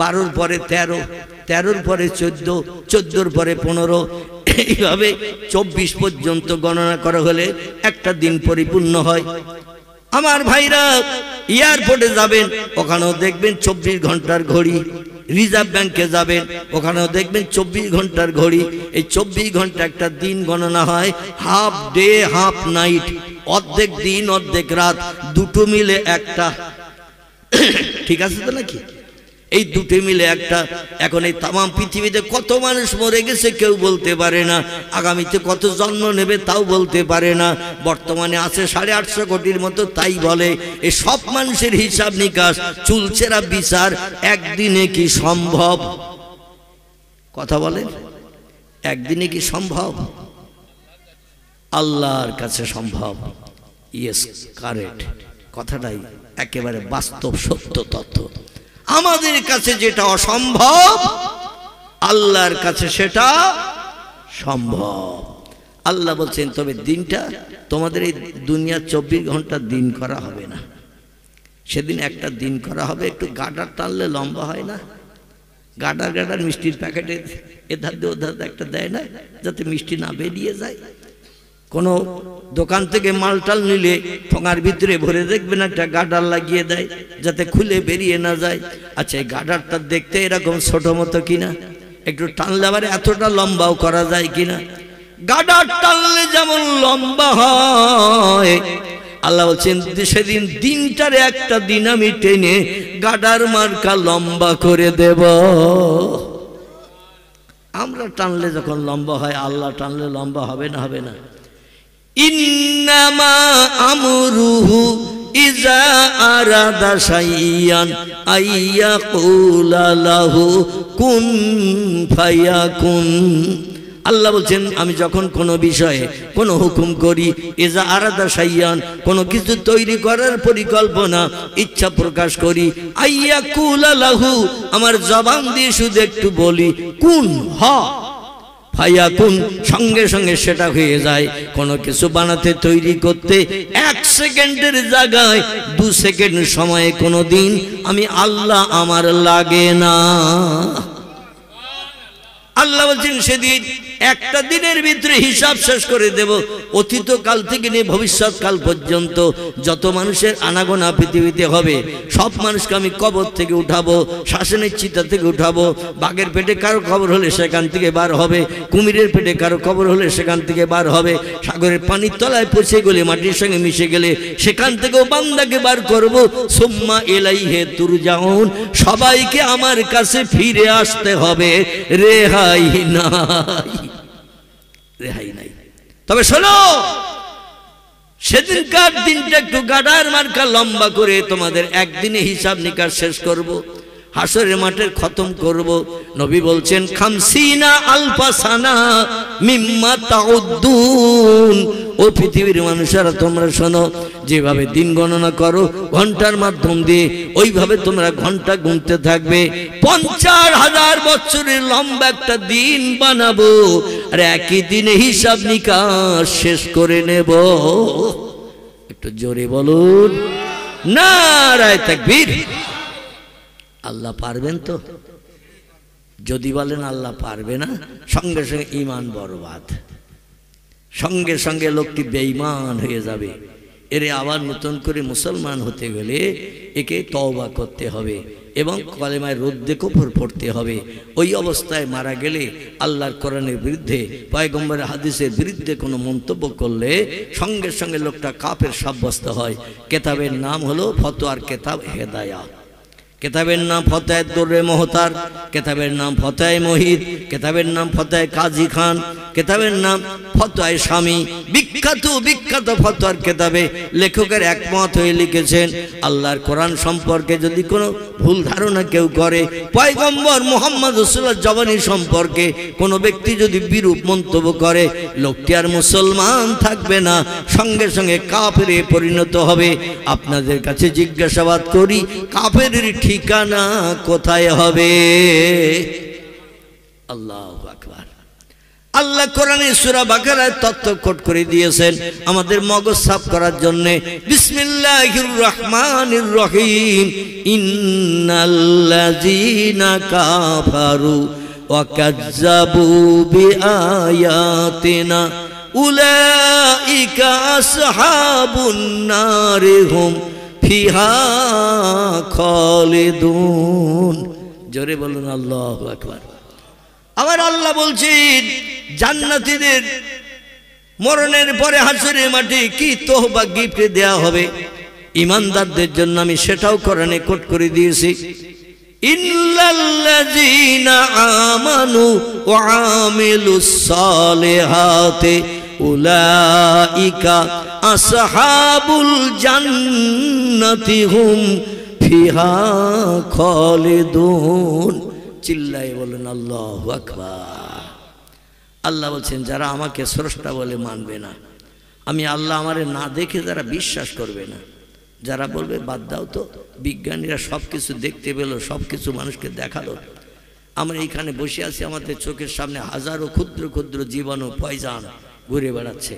12-র পরে 13, 13-র পরে 14, 14-র পরে 15, এইভাবে 24 পর্যন্ত গণনা করা হলে একটা দিন পরিপূর্ণ হয়। আমার ভাইরা এয়ারপোর্টে যাবেন, ওখানেও দেখবেন 24 ঘন্টার ঘড়ি। রিজার্ভ ব্যাংকে যাবেন, ওখানেও দেখবেন 24 ঘন্টার ঘড়ি। এই 24 ঘন্টা একটা দিন গণনা হয়, হাফ ডে হাফ নাইট। অর্ধেক দিন অর্ধেক রাত, দুটো মিলে একটা। ঠিক আছে তো নাকি? এই দুটো মিলে একটা। এখন এই তামাম পৃথিবীতে কত মানুষ মরে গেছে কেউ বলতে পারে না, আগামীতে কত জন্ম নেবে তাও বলতে পারে না। বর্তমানে আছে 850 কোটির মতো, তাই বলে। এই সব মানুষের হিসাব নিকাশ, চুলচেরা বিচার একদিনে কি সম্ভব? কথা বলেন, একদিনে কি সম্ভব? আল্লাহর কাছে সম্ভব। ইয়েস, কারেক্ট, কথাটাই একেবারে বাস্তব সত্য তথ্য। আমাদের কাছে যেটা অসম্ভব, আল্লাহর কাছে সেটা সম্ভব। আল্লাহ বলছেন, তবে দিনটা তোমাদের এই দুনিয়া 24 ঘন্টা দিন করা হবে না, সেদিন একটা দিন করা হবে। একটু গাডার টানলে লম্বা হয় না? গাডার মিষ্টির প্যাকেটে এধার দিয়ে ওধার একটা দেয় না, যাতে মিষ্টি না বেরিয়ে যায়। কোনো দোকান থেকে মালটাল নিলে ঠোঙার ভিতরে ভরে দেখবেন একটা গাডার লাগিয়ে দেয়, যাতে খুলে বেরিয়ে না যায়। আচ্ছা, এই গাডারটা দেখতে এরকম ছোট মতো কিনা, একটু টানলে আবার এতটা লম্বাও করা যায় কিনা? গাডার টানলে যেমন লম্বা হয়, আল্লাহ বলছেন সেদিন দিনটারে একটা দিন আমি টেনে গাডার মার্কা লম্বা করে দেব। আমরা টানলে যখন লম্বা হয়, আল্লাহ টানলে লম্বা হবে না? হবে না? ইন্নামা আমরুহু ইজা আরাদা শাইয়ান আইয়াকুলা লাহু কুন ফায়াকুন। আল্লাহ বলছেন, আমি যখন কোনো বিষয়ে কোনো হুকুম করি, ইজা আরাদা শাইয়ান, কোনো কিছু তৈরি করার পরিকল্পনা ইচ্ছা প্রকাশ করি, আইয়াকুলা লাহু, আমার জবান দিয়ে শুধু একটু বলি কুন, হ, ফায়াকুন, সঙ্গে সঙ্গে সেটা হয়ে যায়। কোনো কিছু বানাতে তৈরি করতে 1 সেকেন্ডের জায়গায় 2 সেকেন্ড সময়ে কোনো দিন আমি আল্লাহ আমার লাগে না। আল্লাহ বলছেন সেদিন একটা দিনের ভিতরে হিসাব শেষ করে দেব। অতীত কাল থেকে নিয়ে ভবিষ্যৎ কাল পর্যন্ত যত মানুষের আনাগোনা পৃথিবীতে হবে, সব মানুষকে আমি কবর থেকে উঠাবো, শাসনের চিতা থেকে উঠাবো। বাঘের পেটে কারো কবর হলে সেখান থেকে বার হবে, কুমিরের পেটে কারো কবর হলে সেখান থেকে বার হবে, সাগরের পানির তলায় পচে গেলে মাটির সঙ্গে মিশে গেলে সেখান থেকেও বান্দাকে বার করব। সুম্মা ইলাইহি তুরজাউন, সবাইকে আমার কাছে ফিরে আসতে হবে, রেহাই নাই, রেহাই নাই। তবে শোনো, সেদিনকার দিনটা একটু গাডার মার্কা লম্বা করে তোমাদের একদিনে হিসাব নিকাশ শেষ করব, হাসরের মাঠের খতম করব। নবী বলছেন, 50 আলফা সানা মিম্মা তাউদ্দুন। ও পৃথিবীর মানুষেরা, তোমরা শোনো, যেভাবে দিন গণনা করো ঘন্টার মাধ্যম দিয়ে, ওইভাবে তোমরা ঘন্টা গুনতে থাকবে। 50,000 বছরের লম্বা একটা দিন বানাবো, আর একই দিনে হিসাব নিকাশ শেষ করে নেব। একটু জোরে বলুন নারায়ে তাকবীর। আল্লাহ পারবেন তো? যদি বলেন আল্লাহ পারবে না, সঙ্গে সঙ্গে ঈমান বরবাদ, সঙ্গে সঙ্গে লোকটি বেঈমান হয়ে যাবে। এরে আবার নতুন করে মুসলমান হতে গেলে একে তওবা করতে হবে এবং কলেমায় রদ্দে কুফর পড়তে হবে। ওই অবস্থায় মারা গেলে আল্লাহর কোরআনের বিরুদ্ধে, পয়গম্বরের হাদিসের বিরুদ্ধে কোনো মন্তব্য করলে সঙ্গে সঙ্গে লোকটা কাফের সাব্যস্ত হয়। কেতাবের নাম হলো ফতোয়ার কেতাব হেদায়া, কেতাবের নাম ফতোয়ায়ে দুররে মুহতার, কেতাবের নাম ফতোয়ায়ে মুহিত, কেতাবের নাম ফতোয়ায়ে কাজী খান, কেতাবের নাম ফতোয়ায়ে শামী। বিখ্যাত বিখ্যাত ফতোয়ার কেতাবে লেখকের একমত হয়ে লিখেছেন, আল্লাহর কোরআন সম্পর্কে যদি কোনো ভুল ধারণা কেউ করে, পয়গম্বর মুহাম্মদ রাসূলুল্লাহর জবানী সম্পর্কে কোনো ব্যক্তি যদি বিরূপ মন্তব্য করে, লোকটি আর মুসলমান থাকবে না, সঙ্গে সঙ্গে কাফেরে পরিণত হবে। আপনাদের কাছে জিজ্ঞাসাবাদ করি, কাফেরের ঠিকানা কোথায় হবে? আল্লাহু আকবার। আল্লাহ কোরআনে সূরা বাকারায় তথ্য কোট করে দিয়েছেন আমাদের মগজ সাফ করার জন্য। বিসমিল্লাহির রহমানির রহিম। ইন্নাল্লাযীনা কাফারু ওয়া কাযযাবু বিআয়াতিনা উলাইকা আসহাবুন নারি হুম ফিহা খালিদুন। জোরে বলুন আল্লাহু আকবার। আবার আল্লাহ বলছেন, জান্নাতীদের মরণের পরে হাসরের মাঠে কি তোহবা গিফট দেয়া হবে ঈমানদারদের জন্য আমি সেটাও কোরআনে কোট করে দিয়েছি। ইল্লাল্লাযীনা আমানু ওয়া আমিলুস সালিহাতি উলাইকা আসহাবুল জান্নাতি হুম ফিহা খালিদুন। চিল্লায়ে বলেন আল্লাহু আকবার। আল্লাহ বলছেন যারা আমাকে স্রষ্টা বলে মানবে না, আমি আল্লাহ আমারে না দেখে যারা বিশ্বাস করবে না, যারা বলবে বাদ দাও তো, বিজ্ঞানীরা সব কিছু দেখতে পেল, সব কিছু মানুষকে দেখালো, আমরা এইখানে বসে আছি, আমাদের চোখের সামনে হাজারো ক্ষুদ্র ক্ষুদ্র জীবাণু পয়জান ঘুরে বেড়াচ্ছে,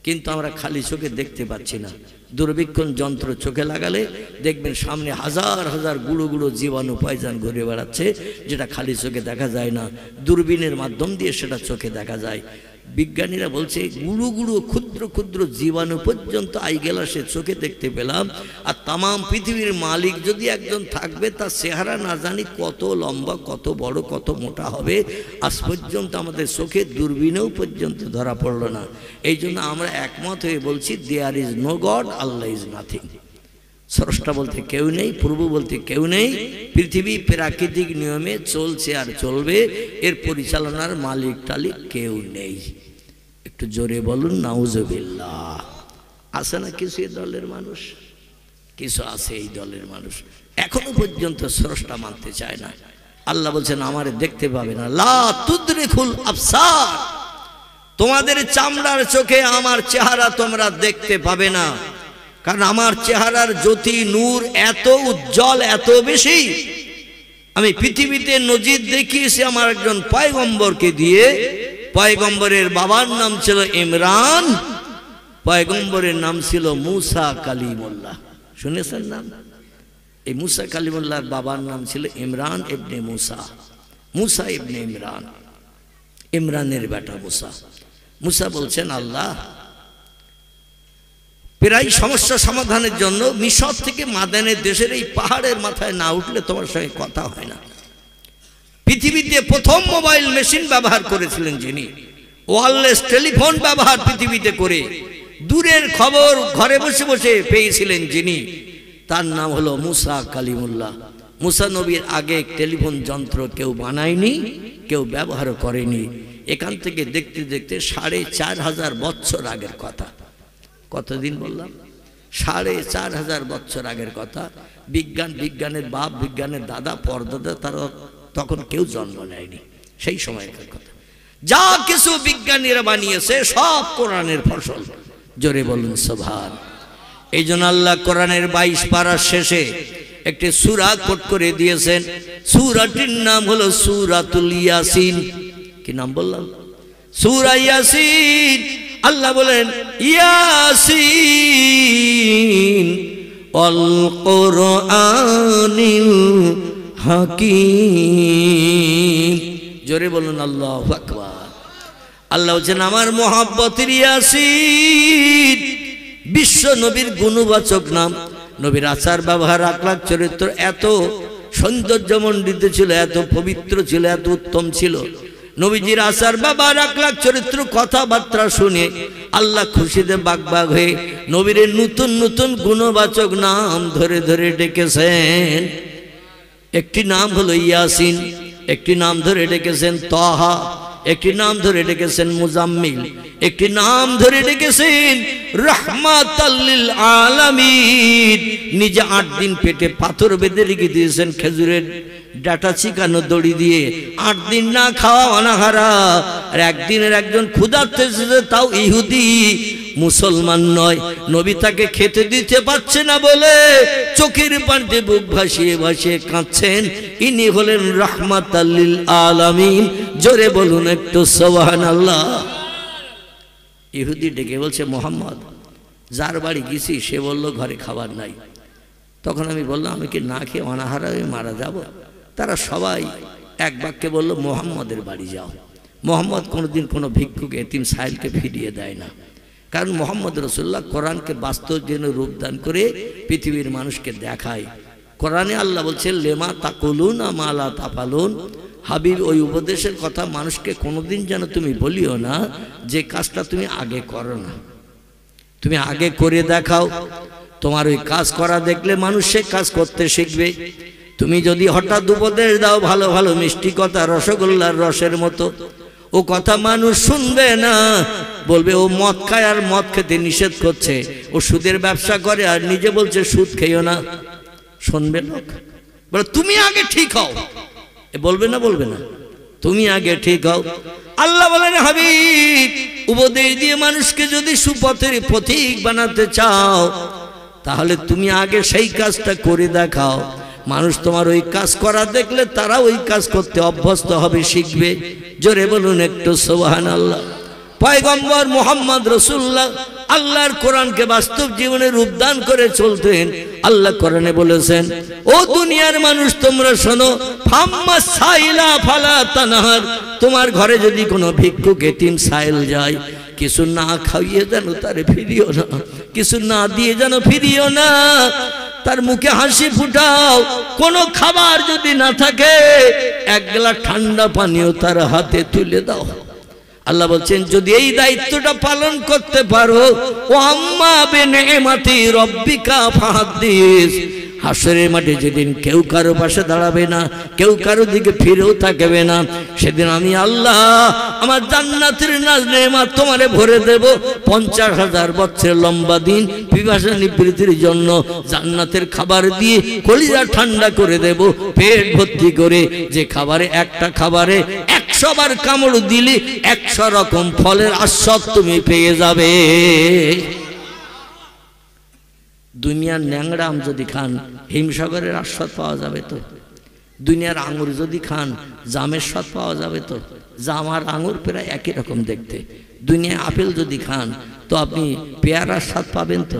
কিন্তু আমরা খালি চোখে দেখতে পাচ্ছি না। দূরবীক্ষণ যন্ত্র চোখে লাগালে দেখবেন সামনে হাজার হাজার গুঁড়ো গুঁড়ো জীবাণু পয়জান ঘুরে বেড়াচ্ছে, যেটা খালি চোখে দেখা যায় না, দূরবীনের মাধ্যম দিয়ে সেটা চোখে দেখা যায়। বিজ্ঞানীরা বলছে গুঁড়ো গুঁড়ো ক্ষুদ্র ক্ষুদ্র জীবাণু পর্যন্ত আইগেলাসে চোখে দেখতে পেলাম। আর তামাম পৃথিবীর মালিক যদি একজন থাকবে, তার চেহারা না জানি কত লম্বা, কত বড়, কত মোটা হবে, আজ পর্যন্ত আমাদের চোখে দূরবীনেও পর্যন্ত ধরা পড়ল না। এই জন্য আমরা একমত হয়ে বলছি there is no god, Allah is nothing. স্রষ্টা বলতে কেউ নেই, প্রভু বলতে কেউ নেই। পৃথিবী প্রাকৃতিক নিয়মে চলছে আর চলবে, এর পরিচালনার মালিক টালিক কেউ নেই। একটু জোরে বলুন নাউজুবিল্লাহ। আছে না কিছু এই দলের মানুষ, কিছু আছে এই দলের মানুষ এখনো পর্যন্ত স্রষ্টা মানতে চায় না। আল্লাহ বলছেন আমারে দেখতে পাবে না, লা তুদরিকুল আবসার, তোমাদের চামড়ার চোখে আমার চেহারা তোমরা দেখতে পাবে না, কারণ আমার চেহারার জ্যোতি নূর এত উজ্জ্বল, এত বেশি। আমি পৃথিবীতে নজির দেখিয়েছি আমার একজন পয়গম্বরকে দিয়ে। পয়গম্বরের বাবার নাম ছিল ইমরান, পয়গম্বরের নাম ছিল মুসা কালিমুল্লাহ। শুনেছেন নাম? এই মুসা কালিমুল্লাহর বাবার নাম ছিল ইমরান ইবনে মুসা, মুসা ইবনে ইমরান, ইমরানের বেটা মুসা। মুসা বলছেন আল্লাহ, প্রায় সমস্যা সমাধানের জন্য মিশর থেকে মাদানের দেশের এই পাহাড়ের মাথায় না উঠলে তোমার সঙ্গে কথা হয় না। পৃথিবীতে প্রথম মোবাইল মেশিন ব্যবহার করেছিলেন যিনি, ওয়্যারলেস টেলিফোন ব্যবহার পৃথিবীতে করে দূরের খবর ঘরে বসে বসে পেয়েছিলেন যিনি, তার নাম হলো মুসা কালিমুল্লাহ। মুসা নবীর আগে টেলিফোন যন্ত্র কেউ বানায়নি, কেউ ব্যবহার করেনি। এখান থেকে দেখতে দেখতে 4500 বছর আগের কথা। কতদিন বললাম? 4500 বছর আগের কথা। বিজ্ঞানের বাপ, বিজ্ঞানের দাদা, পরদাদা, তারা তখন কেউ জন্ম নেয়নি, সেই সময়কার কথা। যা কিছু বিজ্ঞানীরা বানিয়েছে সব কোরআনের ফসল। জোরে বলুন সুবহান। এই জন্য আল্লাহ কোরআনের 22 পারার শেষে একটি সূরা কোট করে দিয়েছেন। সূরাটির নাম হলো সূরাতুল ইয়াসিন। কি নাম বললাম? সূরা ইয়াসিন। আল্লাহ বলেন ইয়াসিন ওয়াল কুরআনিল হাকীম। জোরে বলুন আল্লাহু আকবার। আল্লাহ বলেন আমার মহব্বতের ইয়াসিন, বিশ্ব নবীর গুণবাচক নাম। নবীর আচার ব্যবহার, আখলাক, চরিত্র এত সৌন্দর্যমণ্ডিত ছিল, এত পবিত্র ছিল, এত উত্তম ছিল। নবীজির আচার ব্যবহার, আখলাক, চরিত্র, কথাবার্তা শুনে আল্লাহ খুশিতে বাগবাগ হয়ে নবীর নতুন নতুন গুণবাচক নাম ধরে ধরে ডেকেছেন। একটি নাম হলো ইয়াসিন, একটি নাম ধরে ডেকেছেন তাহা, একটি নাম ধরে ডেকেছেন মুজাম্মিল, একটি নাম ধরে ডেকেছেন রাহমাতাল লিল আলামিন। নিজে 8 দিন পেটে পাথর বেঁধে রেখে দিয়েছেন খেজুরের ডাটা চিকানো দড়ি দিয়ে। 8 দিন না খাওয়া অনাহারা। আর একদিনের একজন ক্ষুধার্ত এসেছে, তাও ইহুদি, মুসলমান নয়। নবী তাকে খেতে দিতে পারছে না বলে চোখের পানিতে বুক ভাসিয়ে ভাসিয়ে কাঁদছেন। ইনি হলেন রাহমাতাল লিল আলামিন। জোরে বলুন একটু সুবহানাল্লাহ। ইহুদি ডেকে বলছে মোহাম্মদ, যার বাড়ি গেছি সে বলল ঘরে খাবার নাই। তখন আমি বললাম আমি কি না খেয়ে অনাহারা হয়ে মারা যাব? তারা সবাই এক বাক্যে বলল মোহাম্মদের বাড়ি যাও। মোহাম্মদ কোনোদিন কোনো ভিক্ষুক, এতিম, সাইলকে ফিরিয়ে দেয় না, কারণ মোহাম্মদ রাসূলুল্লাহ কোরআনকে বাস্তব যেন রূপদান করে পৃথিবীর মানুষকে দেখায়। কোরআনে আল্লাহ বলছেন লেমা তাকুলুনা মা লা তাফালুন, হাবিব ওই উপদেশের কথা মানুষকে কোনোদিন যেন তুমি বলিও না যে কাজটা তুমি আগে করো না, তুমি আগে করে দেখাও। তোমার ওই কাজ করা দেখলে মানুষ সে কাজ করতে শিখবে। তুমি যদি হঠাৎ উপদেশ দাও ভালো ভালো মিষ্টি কথা, রসগোল্লার রসের মতো, ও কথা মানুষ শুনবে না, বলবে ও মদ খায় আর মদ খেতে নিষেধ করছে, ও সুদের ব্যবসা করে আর নিজে বলছে সুদ খেয়েও না। শুনবে লোক? বলে তুমি আগে ঠিক হও, বলবে না? বলবে না? তুমি আগে ঠিক হও। আল্লাহ বলেন হাবিব, উপদেশ দিয়ে মানুষকে যদি সুপথের পথিক বানাতে চাও তাহলে তুমি আগে সেই কাজটা করে দেখাও। মানুষ তোমার ওই কাজ করা দেখলে তারা ওই কাজ করতে অভ্যস্ত হবে, শিখবে। জোরে বলুন একটু সুবহানাল্লাহ। পয়গম্বর মুহাম্মদ রাসূলুল্লাহ আল্লাহর কোরআনকে বাস্তব জীবনে রূপদান করে চলতেন। আল্লাহ কোরআনে বলেছেন, ও দুনিয়ার মানুষ তোমরা শোনো, ফাম্মা সাইলা ফালা তানহার, তোমার ঘরে যদি কোনো ভিক্ষুক এতিম সাইল যায়, কিছু না খাইয়ে যেন তারে ফিরিও না, কিছু না দিয়ে যেন ফিরিও না, তার মুখে হাসি ফুটাও। কোনো খাবার যদি না থাকে এক গ্লাস ঠান্ডা পানিও তার হাতে তুলে দাও। আল্লাহ বলছেন যদি এই দায়িত্বটা পালন করতে পারো, ও আম্মা বিনিমাতি রব্বিকা ফাহাদ্দিস, হাসরের মাঠে যেদিন কেউ কারো পাশে দাঁড়াবে না, কেউ কারো দিকে ফিরেও তাকাবে না, সেদিন আমি আল্লাহ আমার জান্নাতের নাজ নেয়ামত তোমারে ভরে দেব। 50,000 বছর লম্বা দিন পিপাসা নিবৃত্তির জন্য জান্নাতের খাবার দিয়ে কলিজা ঠান্ডা করে দেব, পেট ভর্তি করে। যে খাবারে একটা খাবারে 100 বার কামড় দিলে 100 রকম ফলের আস্বাদ তুমি পেয়ে যাবে। দুনিয়ার ন্যাংরা আম যদি খান হিমসাগরের আস্বাদ পাওয়া যাবে তো। দুনিয়ার আঙুর যদি খান জামের স্বাদ পাওয়া যাবে তো। জাম আর আঙুর প্রায় একই রকম দেখতে। দুনিয়ায় আপেল যদি খান তো আপনি পেয়ারার স্বাদ পাবেন তো?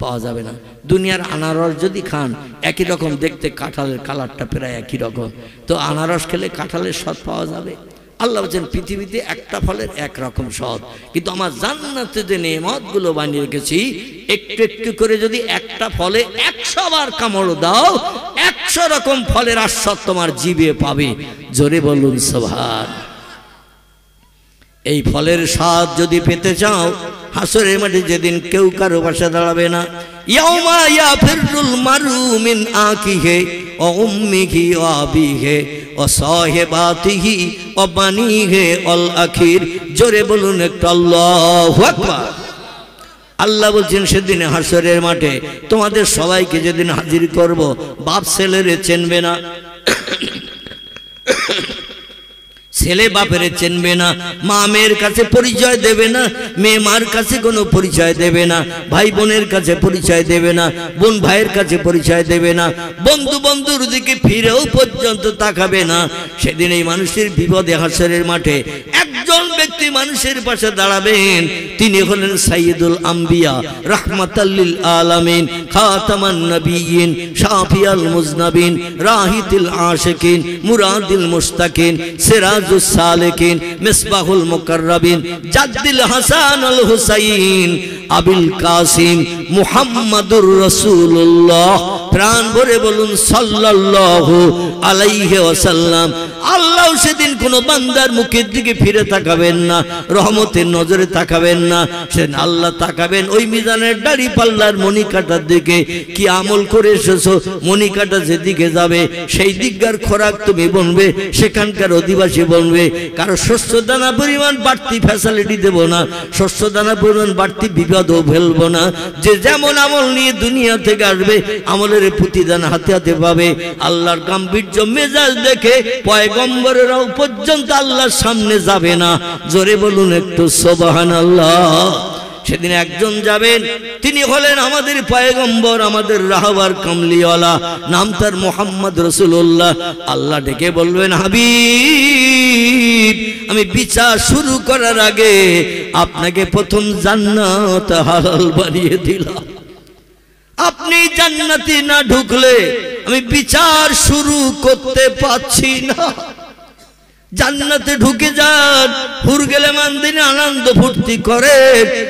পাওয়া যাবে না। দুনিয়ার আনারস যদি খান একই রকম দেখতে, কাঁঠালের কালারটা প্রায় একই রকম, তো আনারস খেলে কাঁঠালের স্বাদ পাওয়া যাবে? আল্লাহ বলছেন পৃথিবীতে একটা ফলের এক রকম স্বাদ, কিন্তু আমার জান্নাতে যে নেয়ামতগুলো বানিয়ে রেখেছি একটু একটু করে যদি একটা ফলে 100 বার কামড় দাও 100 রকম ফলের আস্বাদ তোমার জিভে পাবে। জোরে বলুন সুবহান। এই ফলের স্বাদ যদি পেতে চাও হাসরের মাঠে যেদিন কেউ কারো পাশে দাঁড়াবে না, ইয়াউমা ইয়াফিরুল মারু মিন আখিহি ওয়া উম্মিহি ওয়া আবিহি ওয়া সাহিবাতিহি ওয়া বানিহি আল আখির। জোরে বলুন একটু আল্লাহু আকবার। আল্লাহ বলছেন সেদিনে হাসরের মাঠে তোমাদের সবাইকে যেদিন হাজির করব, বাপ ছেলেরে চিনবে না, ছেলে বাপের চিনবে না, মা মেয়ের কাছে পরিচয় দেবে না, মেয়ে মার কাছে কোনো পরিচয় দেবে না, ভাই বোনের কাছে পরিচয় দেবে না, বোন ভাইয়ের কাছে পরিচয় দেবে না, বন্ধু বন্ধুর দিকে ফিরেও পর্যন্ত তাকাবে না। সেদিন এই মানুষের বিপদে হাসরের মাঠে একজন ব্যক্তি মানুষের পাশে দাঁড়াবেন, তিনি হলেন সাইয়্যিদুল আম্বিয়া রাহমাতাল লিল আলামিন খাতামান নবিয়্যিন শাফিয়াল মুজনাবিন রাহিতুল আশিকিন মুরাদিল মুশতাকিন সিরাজুস সালিকিন মিসবাহুল মুকাররাবিন জাদ্দিল হাসান আল হুসাইন আবুল কাসিম মুহাম্মাদুর রাসূলুল্লাহ। প্রাণ ভরে বলুন সাল্লাল্লাহু আলাইহি ওয়াসাল্লাম। আল্লাহ সেদিন কোনো বান্দার মুখের দিকে ফিরে তাকাবেন না, রহমতের নজরে তাকাবেন না। সেদিন আল্লাহ তাকাবেন ওই মিজানের দাড়ি পাল্লার মণিকাটার দিকে। কি আমল করে এসেছো, মণিকাটা যেদিকে যাবে সেই দিককার খোরাক তুমি বনবে, সেখানকার অধিবাসী বনবে। কারো শস্য দানা পরিমাণ বাড়তি ফ্যাসিলিটি দেব না, শস্য দানা পরিমাণ বাড়তি বিপদও ফেলবো না। যে যেমন আমল নিয়ে দুনিয়া থেকে আসবে আমলের প্রতিদান হাতে হাতে পাবে। আল্লাহর গাম্ভীর্য মেজাজ দেখে পয়গম্বরেরাও পর্যন্ত আল্লাহর সামনে যাবে না। জোরে বলুন একটু সুবহানাল্লাহ। সেদিন একজন যাবেন, তিনি হলেন আমাদের পয়গম্বর, আমাদের রাহবার কামলিওয়ালা, নাম তার মুহাম্মদ রাসূলুল্লাহ। আল্লাহ ডেকে বলবেন, হাবিব আমি বিচার শুরু করার আগে আপনাকে প্রথম জান্নাত হালাল বানিয়ে দিলাম। আপনি জান্নাতে না ঢুকলে আমি বিচার শুরু করতে পারছি না। জান্নাতে ঢুকে যান, হুর গেলেমান দিনে আনন্দ ফুর্তি করে।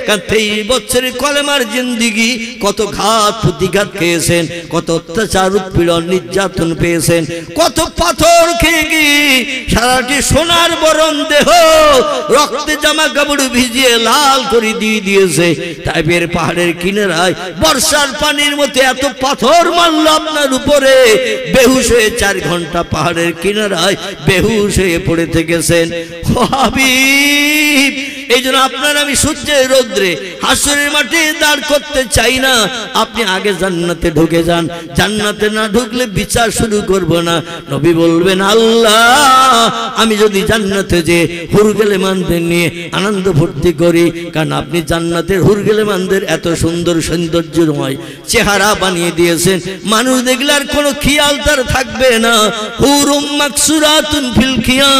23 বছরের কলেমার জিন্দিগি, কত ঘাত প্রতিঘাত খেয়েছেন, কত অত্যাচার উৎপীড়ন নির্যাতন পেয়েছেন, কত পাথর খেয়ে গিয়ে সারাটি সোনার বরণ দেহ রক্তে জামা কাপড় ভিজিয়ে লাল করে দিয়ে দিয়েছে। তাইবের পাহাড়ের কিনারায় বর্ষার পানির মতো এত পাথর মারল আপনার উপরে, বেহুশ হয়ে 4 ঘন্টা পাহাড়ের কিনারায় বেহুশ হয়ে পড়ে থেকেছেন। ও হাবিব, এই জন্য আপনার আমি সূর্যের রৌদ্রে হাসরের মাঠে দাঁড় করতে চাই না। আপনি আগে জান্নাতে ঢুকে যান, জান্নাতে না ঢুকলে বিচার শুরু করব না। নবী বলবেন, আল্লাহ আমি যদি জান্নাতে যে হুরগেলেমানদের নিয়ে আনন্দ ফুর্তি করি, কারণ আপনি জান্নাতের হুরগেলেমানদের এত সুন্দর সৌন্দর্যময় চেহারা বানিয়ে দিয়েছেন, মানুষ দেখলে আর কোনো খেয়াল তার থাকবে না। হুরুম মাকসুরাতুন ফিল খিয়াম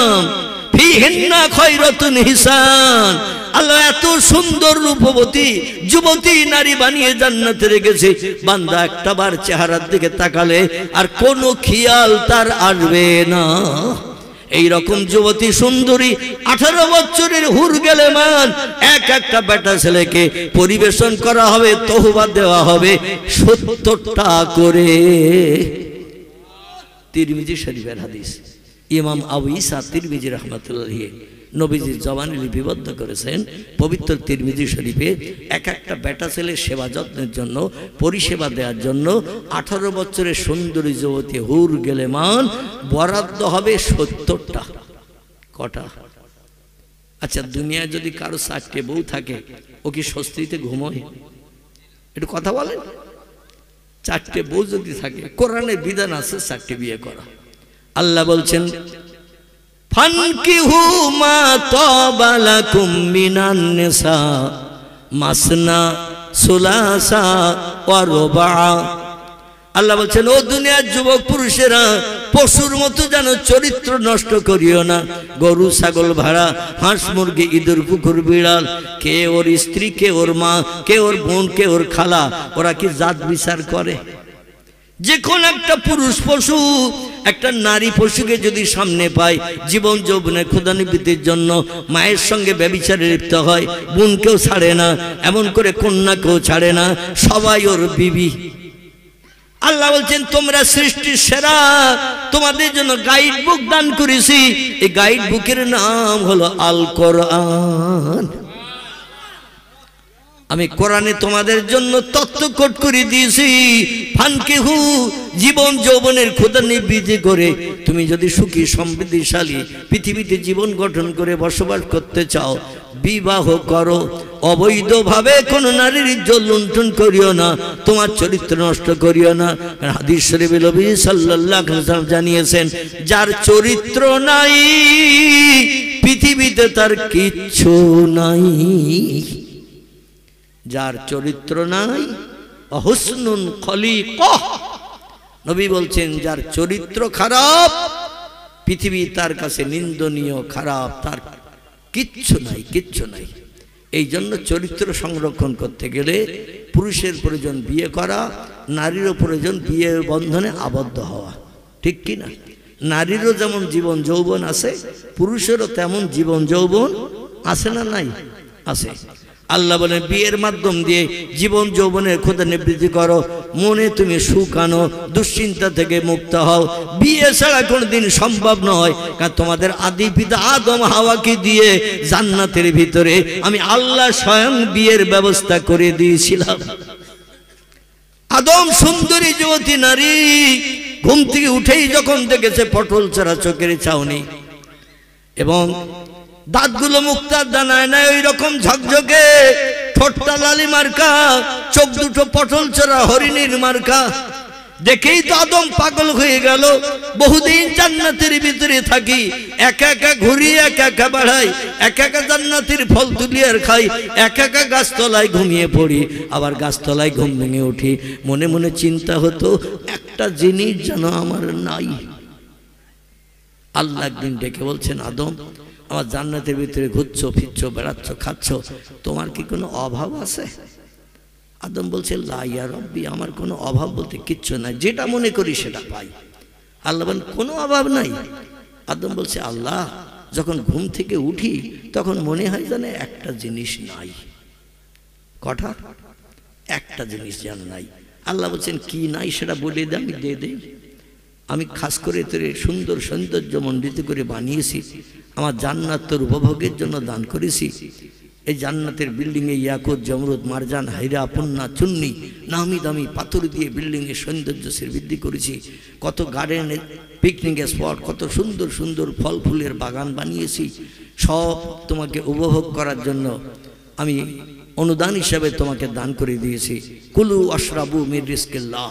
ফিহিন্না খায়রাতুন হিসান। আল্লাহ এত সুন্দর রূপবতী যুবতী নারী বানিয়ে জান্নাতে রেখেছে, বান্দা একটা বার চেহারার দিকে তাকালে আর কোনো খেয়াল তার আসবে না। এই রকম যুবতী সুন্দরী 18 বছরের হুর গেলেমান একটা বেটা ছেলেকে পরিবেশন করা হবে, তহবা দেওয়া হবে 70টা করে। তিরমিজি শরীফের হাদিস, ইমাম আবু ঈসা তিরমিজি রাহমাতুল্লাহ নবীজির জবানে লিপিবদ্ধ করেছেন। পবিত্র তিরমিজি শরীফে একটা বেটা ছেলের সেবা যত্নের জন্য, পরিষেবা দেওয়ার জন্য 18 বছরের সুন্দরী যুবতী হুর গেলেমান বরাদ্দ হবে 70টা। কটা? আচ্ছা, দুনিয়ায় যদি কারো 4টে বউ থাকে, ও কি স্বস্তিতে ঘুমোয়? একটু কথা বলেন। 4টে বউ যদি থাকে, কোরআনের বিধান আছে 4টে বিয়ে করা। আল্লাহ বলছেন, ফানকিহু মা তাবা লাকুম মিনান নিসা মাসনা সুলাসা ওয়া রুবা। আল্লাহ বলছেন, ও দুনিয়ার যুবক পুরুষেরা, পশুর মতো যেন চরিত্র নষ্ট করিও না। গরু ছাগল ভাড়া, হাঁস মুরগি ইঁদুর কুকুর বিড়াল, কে ওর স্ত্রী, কে ওর মা, কে ওর বোন, কে ওর খালা, ওরা কি জাত বিচার করে? যে কোন একটা পুরুষ পশু একটা নারী পশুকে যদি সামনে পায়, জীবন যৌবনের ক্ষুধানিবৃত্তির জন্য মায়ের সঙ্গে ব্যভিচারে লিপ্ত হয়, বোনকেও ছাড়ে না, এমন করে কন্যাকেও ছাড়ে না, সবাই ওর বিবি। আল্লাহ বলছেন, তোমরা সৃষ্টির সেরা, তোমাদের জন্য গাইড বুক দান করেছি। এই গাইড বুকের নাম হলো আল কোরআন। আমি কোরআনে তোমাদের জন্য তত্ত্ব কোট করে দিয়েছি। ফানকিহু, জীবন যৌবনের ক্ষুধানিবৃত্তি করে তুমি যদি সুখী সমৃদ্ধিশালী পৃথিবীতে জীবন গঠন করে বসবাস করতে চাও, বিবাহ করো। অবৈধভাবে কোন নারীর ইজ্জত লুণ্ঠন করিও না, তোমার চরিত্র নষ্ট করিও না। হাদিস শরীফে নবী সাল্লাল্লাহু আলাইহি ওয়াসাল্লাম জানিয়েছেন, যার চরিত্র নাই পৃথিবীতে তার কিচ্ছু নাই। যার চরিত্র নাই, হুসনুন খলিকাহ, নবী বলছেন যার চরিত্র খারাপ, পৃথিবী তার কাছে নিন্দনীয়, খারাপ, তার কিচ্ছু নাই, কিচ্ছু নাই। এই জন্য চরিত্র সংরক্ষণ করতে গেলে পুরুষের প্রয়োজন বিয়ে করা, নারীরও প্রয়োজন বিয়ের বন্ধনে আবদ্ধ হওয়া। ঠিক কি না? নারীরও যেমন জীবন যৌবন আছে, পুরুষেরও তেমন জীবন যৌবন আছে না নাই? আছে। আল্লাহ বলেন, বিয়ের মাধ্যম দিয়ে জীবন যৌবনের ক্ষুধানিবৃত্তি করো, মনে তুমি সুখ আনো, দুশ্চিন্তা থেকে মুক্ত হও। বিয়ে ছাড়া কোনোদিন সম্ভব নয়, কারণ তোমাদের আদি পিতা আদম হাওয়াকে দিয়ে জান্নাতের ভিতরে আমি আল্লাহ স্বয়ং বিয়ের ব্যবস্থা করে দিয়েছিলাম। আদম সুন্দরী যুবতী নারী ঘুম থেকে উঠেই যখন দেখেছে পটল ছাড়া চোখের ছাউনি, এবং দাঁতগুলো মুক্তার দানায় নাই ওই রকম ঝকঝকে, ঠোঁটটা লালি মার্কা, চোখ দুটো পটল চড়া হরিণীর মার্কা, দেখেই তো আদম পাগল হয়ে গেল। বহুদিন জান্নাতের ভিতরে থাকি, একা একা ঘুরি, একা একা বাড়াই, একা একা জান্নাতের ফল তুলি আর খাই, একা একা গাছতলায় ঘুমিয়ে পড়ি, আবার গাছতলায় ঘুম ভেঙে উঠি। মনে মনে চিন্তা হতো, একটা জিনিস যেন আমার নাই। আল্লাহ একদিন ডেকে বলছেন, আদম, আমার জান্নাতের ভিতরে ঘুরছো ফিরছো বেড়াচ্ছ খাচ্ছ, তোমার কি কোনো অভাব আছে? আদম বলছে, লা ইয়া রব্বি, আমার কোনো অভাব বলতে কিচ্ছু নাই, যেটা মনে করি সেটা পাই। আল্লাহ বলেন, কোনো অভাব নাই? আদম বলছে, আল্লাহ যখন ঘুম থেকে উঠি তখন মনে হয় যেন একটা জিনিস নাই। কটা? একটা জিনিস যেন নাই। আল্লাহ বলছেন কি নাই সেটা বলে দে, আমি দিয়ে দেই। আমি খাস করে তোর সুন্দর সৌন্দর্য মণ্ডিত করে বানিয়েছি, আমার জান্নাত তোর উপভোগের জন্য দান করেছি। এই জান্নাতের বিল্ডিংয়ে ইয়াকুত, জমরুদ, মারজান, হাইরা, পন্না, চুন্নি, নামি দামি পাথর দিয়ে বিল্ডিংয়ের সৌন্দর্য বৃদ্ধি করেছি। কত গার্ডেনে পিকনিকের স্পট, কত সুন্দর সুন্দর ফল ফুলের বাগান বানিয়েছি। সব তোমাকে উপভোগ করার জন্য আমি অনুদান হিসাবে তোমাকে দান করে দিয়েছি। কুলু আশরাবু মির রিজকিল্লাহ,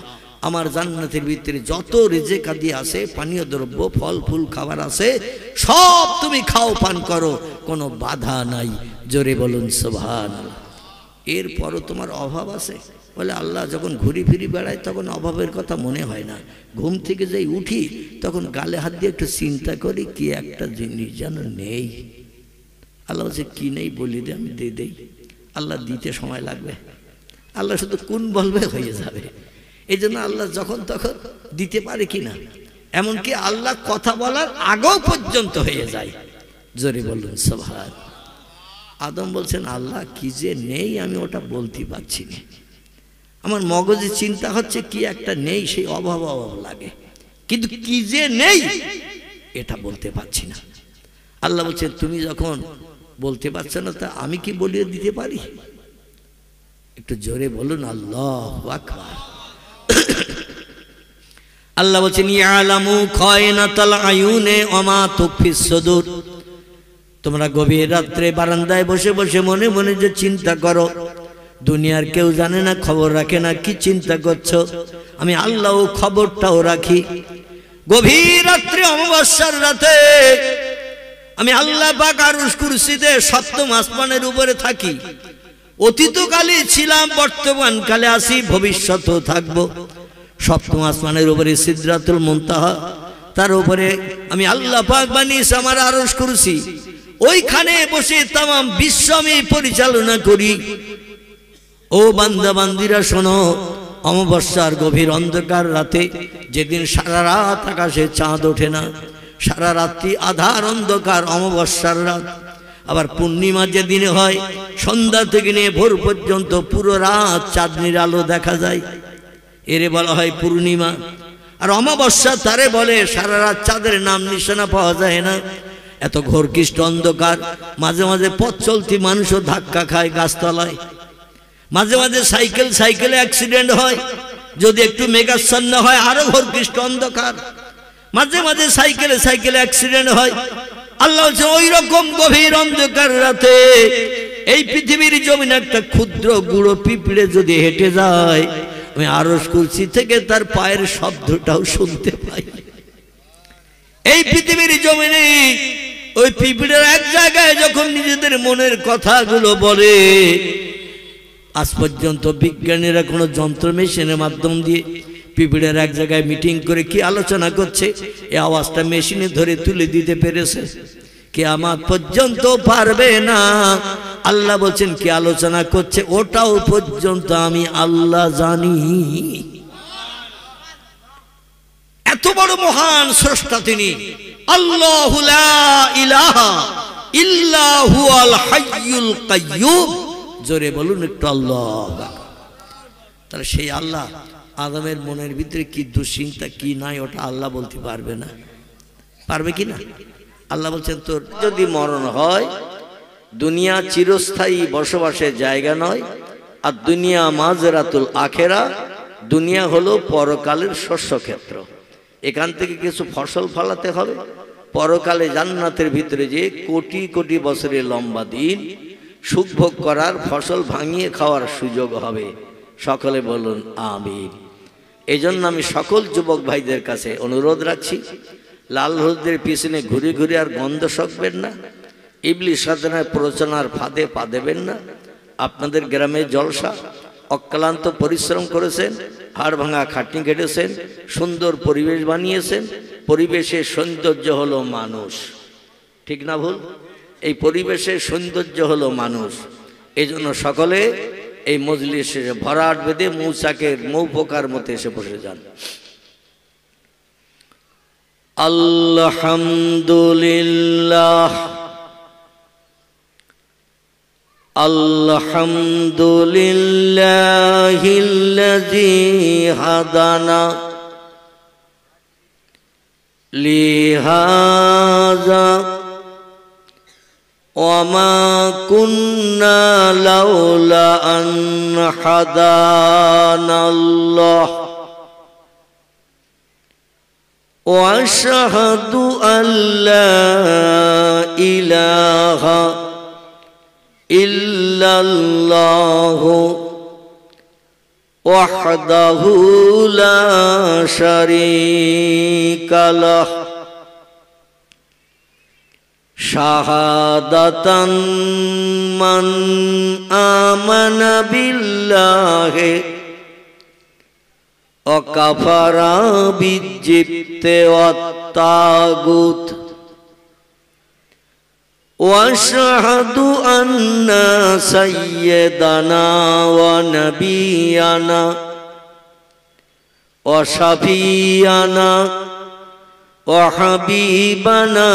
আমার জান্নাতের ভিতরে যত রিজেক আদি আছে, পানীয় দ্রব্য, ফল ফুল খাবার আছে, সব তুমি খাও, পান করো, কোনো বাধা নাই। জোরে বলুন সুবহানাল্লাহ। এরপরও তোমার অভাব আছে? বলে আল্লাহ যখন ঘুরি ফিরি বেড়ায় তখন অভাবের কথা মনে হয় না। ঘুম থেকে যেই উঠি তখন গালে হাত দিয়ে একটু চিন্তা করি কি একটা জিনিস যেন নেই। আল্লাহ বলছে কি নেই বলি দে, আমি দিয়ে দেই। আল্লাহ দিতে সময় লাগবে, আল্লাহ শুধু কোন বলবে হয়ে যাবে। এই জন্য আল্লাহ যখন তখন দিতে পারে কিনা, এমনকি আল্লাহ কথা বলার আগেও পর্যন্ত হয়ে যায়। জোরে বলুন সুবহান। আদম বলছেন আল্লাহ কি যে নেই আমি ওটা বলতে পারছি না, আমার মগজে চিন্তা হচ্ছে কি একটা নেই, সেই অভাব অভাব লাগে, কিন্তু কি যে নেই এটা বলতে পারছি না। আল্লাহ বলছেন তুমি যখন বলতে পারছো না তা আমি কি বলিয়ে দিতে পারি? একটু জোরে বলুন আল্লাহু আকবার। আল্লাহ বলছেন ইয়ালামু খায়নাতাল আয়ুনে ওয়া মা তুখফিস সুদূর। তোমরা গভীর রাত্রে বারান্দায় বসে বসে মনে মনে যে চিন্তা করো, দুনিয়ার কেউ জানে না, খবর রাখে না কি চিন্তা করছো, আমি আল্লাহ খবরটাও রাখি। গভীর রাত্রে অমাবস্যার রাতে আমি আল্লাহ পাক আরশ কুরসিতে সপ্তম আসমানের উপরে থাকি। অতীতকালে ছিলাম, বর্তমানকালে আছি, ভবিষ্যতেও থাকবো। সপ্তম আসমানের উপরে সিদরাতুল মুনতাহা, তার উপরে আমি আল্লাহ পাক বানিয়েছি আমার আরশ কুরসি। ওইখানে বসে তামাম বিশ্ব আমি পরিচালনা করি। ও বান্দা বান্দিরা শোনো, অমাবস্যার গভীর অন্ধকার রাতে, যেদিন সারা রাত আকাশে চাঁদ ওঠে না, সারা রাত্রি আধার অন্ধকার অমাবস্যার রাত। আবার পূর্ণিমা যেদিনে হয়, সন্ধ্যা থেকে নিয়ে ভোর পর্যন্ত পুরো রাত চাঁদনির আলো দেখা যায়, এরে বলা হয় পূর্ণিমা। আর অমাবস্যা তারে বলে সারা রাত চাঁদের নাম নিশানা পাওয়া যায় না, এত ঘোরকৃষ্ট অন্ধকার। মাঝে মাঝে পথ চলতি মানুষও ধাক্কা খায় গাছতলায়, মাঝে মাঝে সাইকেলে অ্যাক্সিডেন্ট হয়, যদি একটু মেঘাচ্ছন্ন হয় আরো ঘোরকৃষ্ট অন্ধকার। মাঝে মাঝে সাইকেলে অ্যাক্সিডেন্ট হয়। আল্লাহ বলছে ওই রকম গভীর অন্ধকার রাতে এই পৃথিবীর জমিনে একটা ক্ষুদ্র গুঁড়ো পিঁপড়ে যদি হেঁটে যায়, আমি আরশ কুরসি থেকে তার পায়ের শব্দটাও শুনতে পাই। এই পৃথিবীর জমিনে ওই পিঁপড়ের এক জায়গায় যখন নিজেদের মনের কথাগুলো বলে, আজ পর্যন্ত বিজ্ঞানীরা কোনো যন্ত্র মেশিনের মাধ্যম দিয়ে পিঁপড়ের এক জায়গায় মিটিং করে কি আলোচনা করছে এই আওয়াজটা মেশিনে ধরে তুলে দিতে পেরেছে? কিয়ামত পর্যন্ত পারবে না। আল্লাহ বলছেন কি আলোচনা করছে ওটাও পর্যন্ত আমি আল্লাহ জানি। এত বড় মহান স্রষ্টা তিনি। আল্লাহু লা ইলাহা ইল্লা হুয়াল হাইয়ুল কাইয়্যুম। জোরে বলুন একটু আল্লাহু আকবার। তাহলে সেই আল্লাহ আদমের মনের ভিতরে কি দুশ্চিন্তা কি নাই ওটা আল্লাহ বলতে পারবে না? পারবে কি না? আল্লাহ বলছেন তোর যদি মরণ হয়, দুনিয়া চিরস্থায়ী বসবাসের জায়গা নয়, আর দুনিয়া মাজরাতুল আখেরা, দুনিয়া হলো পরকালের শস্যক্ষেত্র। এখান থেকে কিছু ফসল ফলাতে হবে, পরকালে জান্নাতের ভিতরে যে কোটি কোটি বছরের লম্বা দিন সুখ ভোগ করার, ফসল ভাঙিয়ে খাওয়ার সুযোগ হবে। সকলে বলুন আমিন। এই জন্য আমি সকল যুবক ভাইদের কাছে অনুরোধ রাখছি, লাল হলুদের পিছনে ঘুরে ঘুরে আর গন্ধ সকবেন না, ইবলিশ শয়তানের প্ররোচনার ফাঁদে পা দেবেন না। আপনাদের গ্রামে জলসা, অক্লান্ত পরিশ্রম করেছেন, হাড় ভাঙা খাটনি কেটেছেন, সুন্দর পরিবেশ বানিয়েছেন। পরিবেশের সৌন্দর্য হলো মানুষ, ঠিক না ভুল? এই পরিবেশের সৌন্দর্য হলো মানুষ। এই জন্য সকলে এই মজলিসে ভরাট বেঁধে মৌচাকের মৌ পোকার মতো এসে বসে যান। আলহামদুলিল্লাহ আলহামদুলিল্লাহিল্লাযী হাদানা লিহাযা ওয়ামা কুন্না লাউলা আন হাদানাল্লাহ ওয়াশহাদু আল্লা ইলাহা ইল্লাল্লাহু ওয়াহদাহু লা শারীকা লাহু শাহাদাতান মান আমানা বিল্লাহি ওয়া কাফারা বিজিবতি ওয়াত তাগুত واشهد ان سيدنا ونبينا وشفيعنا وحبيبنا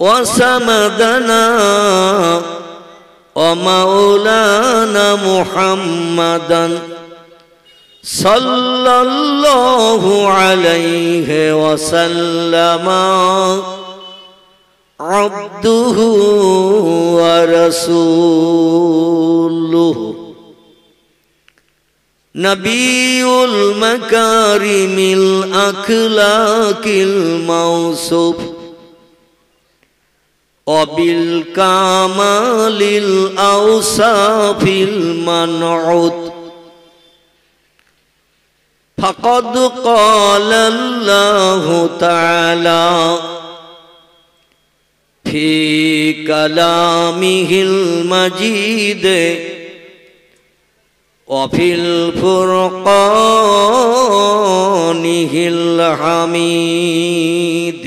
وسندنا ومولانا محمدا صلى الله عليه وسلم عبده ورسوله نبي المكارم الأخلاق الموصوف وبالكمال الأوصاف المنعوت فقد قال الله تعالى في كلامه المجيد وفي الفرقانه الحميد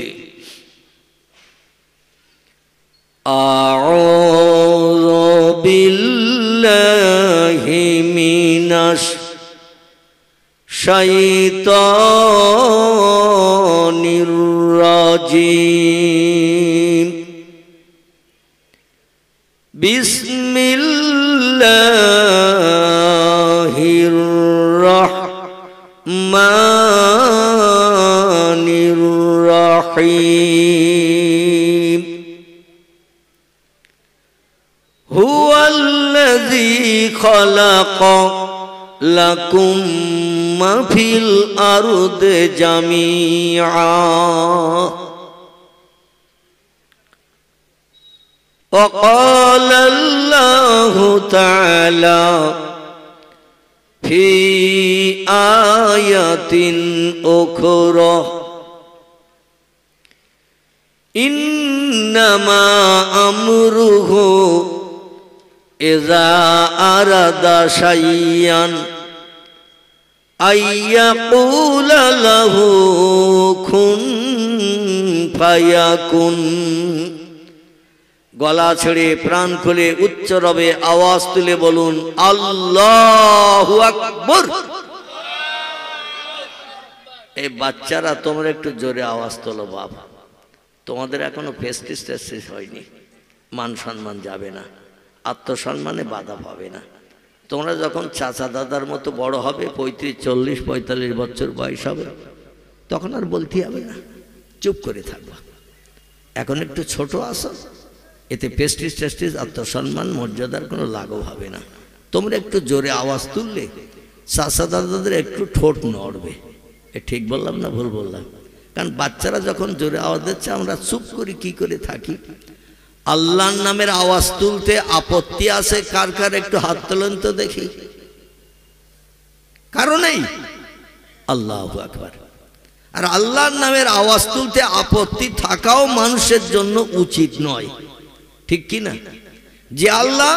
أعوذ بالله من الشيطان الرجيم بسم الله الرحمن الرحيم هو الذي خلق لكم ما في الأرض جميعا وقال الله تعالى في آية أخرى إنما أمره إذا أراد شيئا أن يقول له كن فيكون গলা ছেড়ে প্রাণ খুলে উচ্চ রবে আওয়াজ তুলে বলুন আল্লাহু আকবার। এই বাচ্চারা তোমরা একটু জোরে আওয়াজ তোলো বাবা, তোমাদের এখনো প্রেস্টিজ টেস্টিজ হয়নি, মান সম্মান যাবে না, আত্মসম্মানে বাধা পাবে না। তোমরা যখন চাচা দাদার মতো বড় হবে, 35, 40, 45 বছর বয়স হবে, তখন আর বলতে হবে না, চুপ করে থাকবা। এখন একটু ছোট আসো, এতে প্রেস্টিজ টেস্টিজ আত্মসম্মান মর্যাদার কোনো লাঘব হবে না। তোমরা একটু জোরে আওয়াজ তুললে চাচা দাদাদের একটু ঠোঁট নড়বে। এ ঠিক বললাম না ভুল বললাম? কারণ বাচ্চারা যখন জোরে আওয়াজ দিচ্ছে আমরা চুপ করি, কি করে থাকি? আল্লাহর নামের আওয়াজ তুলতে আপত্তি আছে কার কার? একটু হাত তোলেন তো দেখি। কারণ নেই? আল্লাহু আকবার। আর আল্লাহর নামের আওয়াজ তুলতে আপত্তি থাকাও মানুষের জন্য উচিত নয়, ঠিক কি না? যে আল্লাহ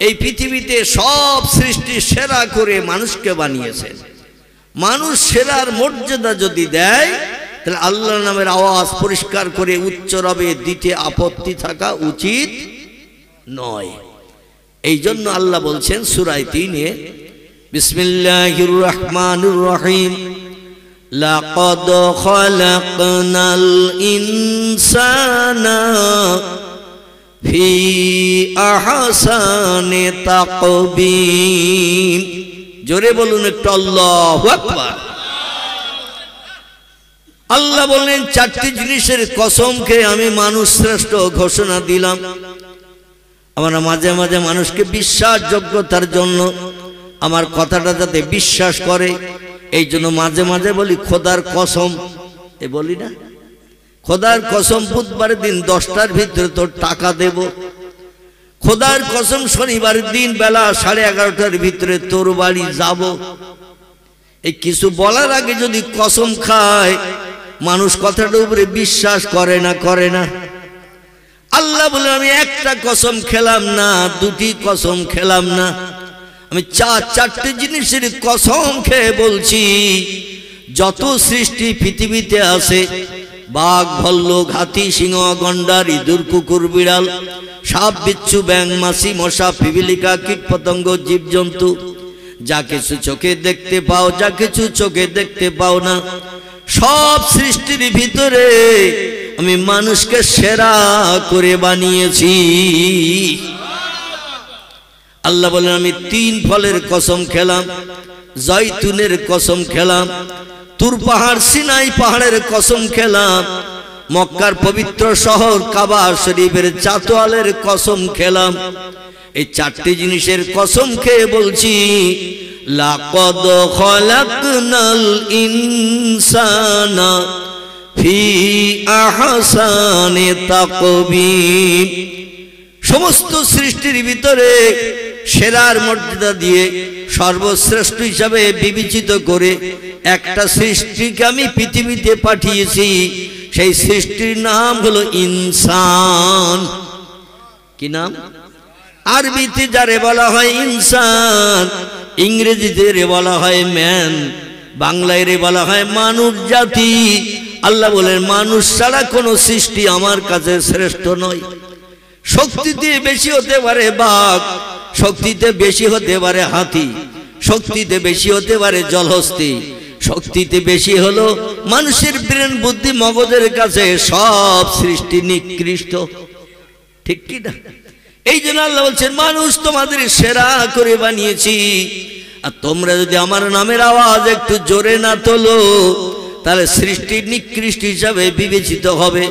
এই পৃথিবীতে সব সৃষ্টি সেরা করে মানুষকে বানিয়েছেন, মানুষ সেরার মর্যাদা যদি দেয়, তাহলে আল্লাহর নামের আওয়াজ পরিষ্কার করে উচ্চ রবে দিতে আপত্তি থাকা উচিত নয়। এই জন্য আল্লাহ বলছেন সূরা 3-এ, বিসমিল্লাহির রহমানির রহিম, লাকাদ খালাকনাল ইনসানা ফি আহসানি তাকবীম। জোরে বলুন একটু আল্লাহু আকবার। আল্লাহ বলেন চারটি জিনিসের কসম খেয়ে আমি মানুষ শ্রেষ্ঠ ঘোষণা দিলাম। আমরা মাঝে মাঝে মানুষকে বিশ্বাসযোগ্যতার জন্য আমার কথাটা যাতে বিশ্বাস করে এই জন্য মাঝে মাঝে বলি খোদার কসম। এ বলি না, খোদার কসম বুধবারের দিন 10টার ভিতরে তোর টাকা দেব। খোদার কসম শনিবারের দিন বেলা 11:30টার ভিতরে তোর বাড়ি যাব। এই কিছু বলার আগে যদি কসম খায় মানুষ কথাটার উপরে বিশ্বাস করে না, করে না। আল্লাহ বলে আমি একটা কসম খেলাম না, দুটি কসম খেলাম না, আমি চারটি জিনিসের কসম খেয়ে বলছি। যত সৃষ্টি পৃথিবীতে আছে, বাঘ, ভাল্লুক, হাতি, সিংহ, গন্ডার, ইঁদুর, কুকুর, বিড়াল, সাপ, বিচ্ছু, ব্যাঙ, মাছি, মশা, পিপিলিকা, কীট পতঙ্গ, জীবজন্তু, যা কিছু চোখে দেখতে পাও, যা কিছু চোখে দেখতে পাও না, সব সৃষ্টির ভিতরে আমি মানুষকে সেরা করে বানিয়েছি। আল্লাহ বলেন আমি 3 ফলের কসম খেলাম, জয়তুনের কসম খেলাম, তুর পাহাড় সিনাই পাহাড়ের কসম খেলাম, মক্কার পবিত্র শহর কাবা শরীফের চাতোয়ালের কসম খেলাম। এই চারটি জিনিসের কসম খেয়ে বলছি লাকাদ খালাকনাল ইনসানা ফি আহসানি তাকবীম। সমস্ত সৃষ্টির ভিতরে সেরার মর্যাদা দিয়ে সর্বশ্রেষ্ঠ হিসাবে বিবেচিত করে একটা সৃষ্টিকে আমি পৃথিবীতে পাঠিয়েছি। সেই সৃষ্টির নাম হলো ইনসান। কি নাম? আরবিতে যারে বলা হয় ইনসান, ইংরেজিতে রে বলা হয় ম্যান, বাংলায় রে বলা হয় মানুষ জাতি। আল্লাহ বলেন মানুষ ছাড়া কোনো সৃষ্টি আমার কাছে শ্রেষ্ঠ নয়। শক্তিতে বেশি হতে পারে বাঘ, শক্তিতে বেশি হতে পারে হাতি, শক্তিতে বেশি হতে পারে জলহস্তি, শক্তিতে বেশি হলো মানুষের ব্রেন, বুদ্ধি, মগজের কাছে সব সৃষ্টি নিকৃষ্ট। ঠিক কি না? এই জন্য আল্লাহ বলছেন মানুষ তোমাদের সেরা করে বানিয়েছি। আর তোমরা যদি আমার নামের আওয়াজ একটু জোরে না তোলো তাহলে সৃষ্টির নিকৃষ্ট হিসাবে বিবেচিত হবে।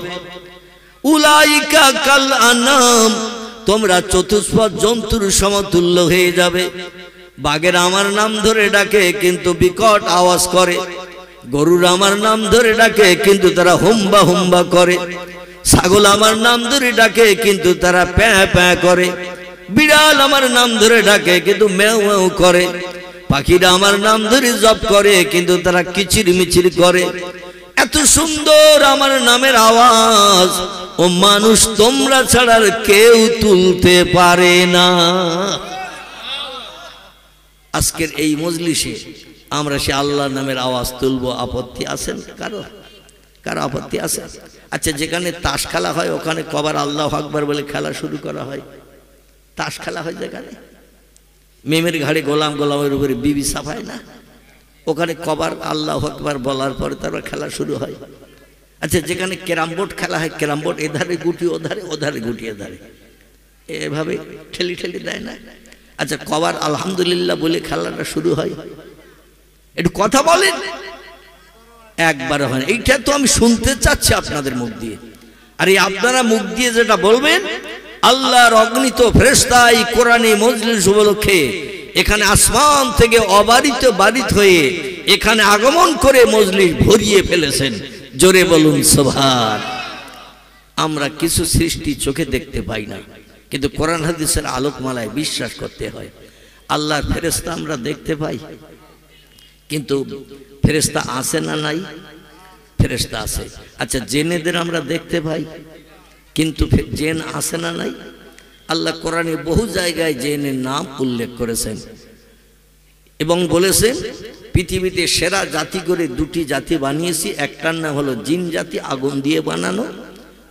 উলাইকা কাল আনাম, তোমরা চতুষ্পদ জন্তুর সমতুল্য হয়ে যাবে। বাঘের আমার নাম ধরে ডাকে কিন্তু বিকট আওয়াজ করে, গরুর আমার নাম ধরে ডাকে কিন্তু তারা হুম্বা হুম্বা করে, ছাগল আমার নাম ধরে ডাকে কিন্তু তারা প্যাঁ প্যাঁ করে, বিড়াল আমার নাম ধরে ডাকে কিন্তু ম্যাও ম্যাও করে, পাখিরা আমার নাম ধরে জপ করে কিন্তু তারা কিচির মিচির করে। এত সুন্দর আমার নামের আওয়াজ ও মানুষ তোমরা ছাড়া কেউ তুলতে পারে না। আজকের এই মজলিসে আমরা সে আল্লাহর নামের আওয়াজ তুলবো, আপত্তি আছে কারো? কারো আপত্তি আছে? আচ্ছা, যেখানে তাস খেলা হয় ওখানে কবার আল্লাহু আকবার বলে খেলা শুরু করা হয়? তাস খেলা হয় যেখানে, মেমের ঘাড়ে গোলাম, গোলামের উপরে বিবি সাফায় না, ওখানে কবার আল্লাহু আকবার বলার পরে তারপর খেলা শুরু হয়। আচ্ছা, যেখানে ক্যারাম বোর্ড খেলা হয়, ক্যারাম বোর্ড এধারে গুটি ওধারে, ওধারে গুটি এধারে, এভাবে ঠেলি ঠেলি দেয় না? আচ্ছা, কবার আলহামদুলিল্লাহ বলে খেলাটা শুরু হয়? একটু কথা বলেন। একবার হয়। এইটা তো আমি শুনতে চাচ্ছি আপনাদের মুখ দিয়ে। আর এই আপনারা মুখ দিয়ে যেটা বলবেন, আল্লাহর অগণিত ফেরেশতা এই কোরআনে মজলিস উপলক্ষে এখানে আসমান থেকে অবারিত বারিত হয়ে এখানে আগমন করে মজলিস ভরিয়ে ফেলেছেন। জোরে বলুন সুবহান। আমরা কিছু সৃষ্টি চোখে দেখতে পাই না, কিন্তু কোরআন হাদিসের আলোকমালায় বিশ্বাস করতে হয়। আল্লাহর ফেরেশতা আমরা দেখতে পাই, কিন্তু ফেরেশতা আছে না নাই? ফেরেশতা আছে। আচ্ছা, জেনেদের আমরা দেখতে পাই, কিন্তু জেন আছে না নাই? আল্লাহ কোরআনে বহু জায়গায় জেনের নাম উল্লেখ করেছেন এবং বলেছেন পৃথিবীতে সেরা জাতি করে দুটি জাতি বানিয়েছি। একটার নাম হলো জিন জাতি, আগুন দিয়ে বানানো,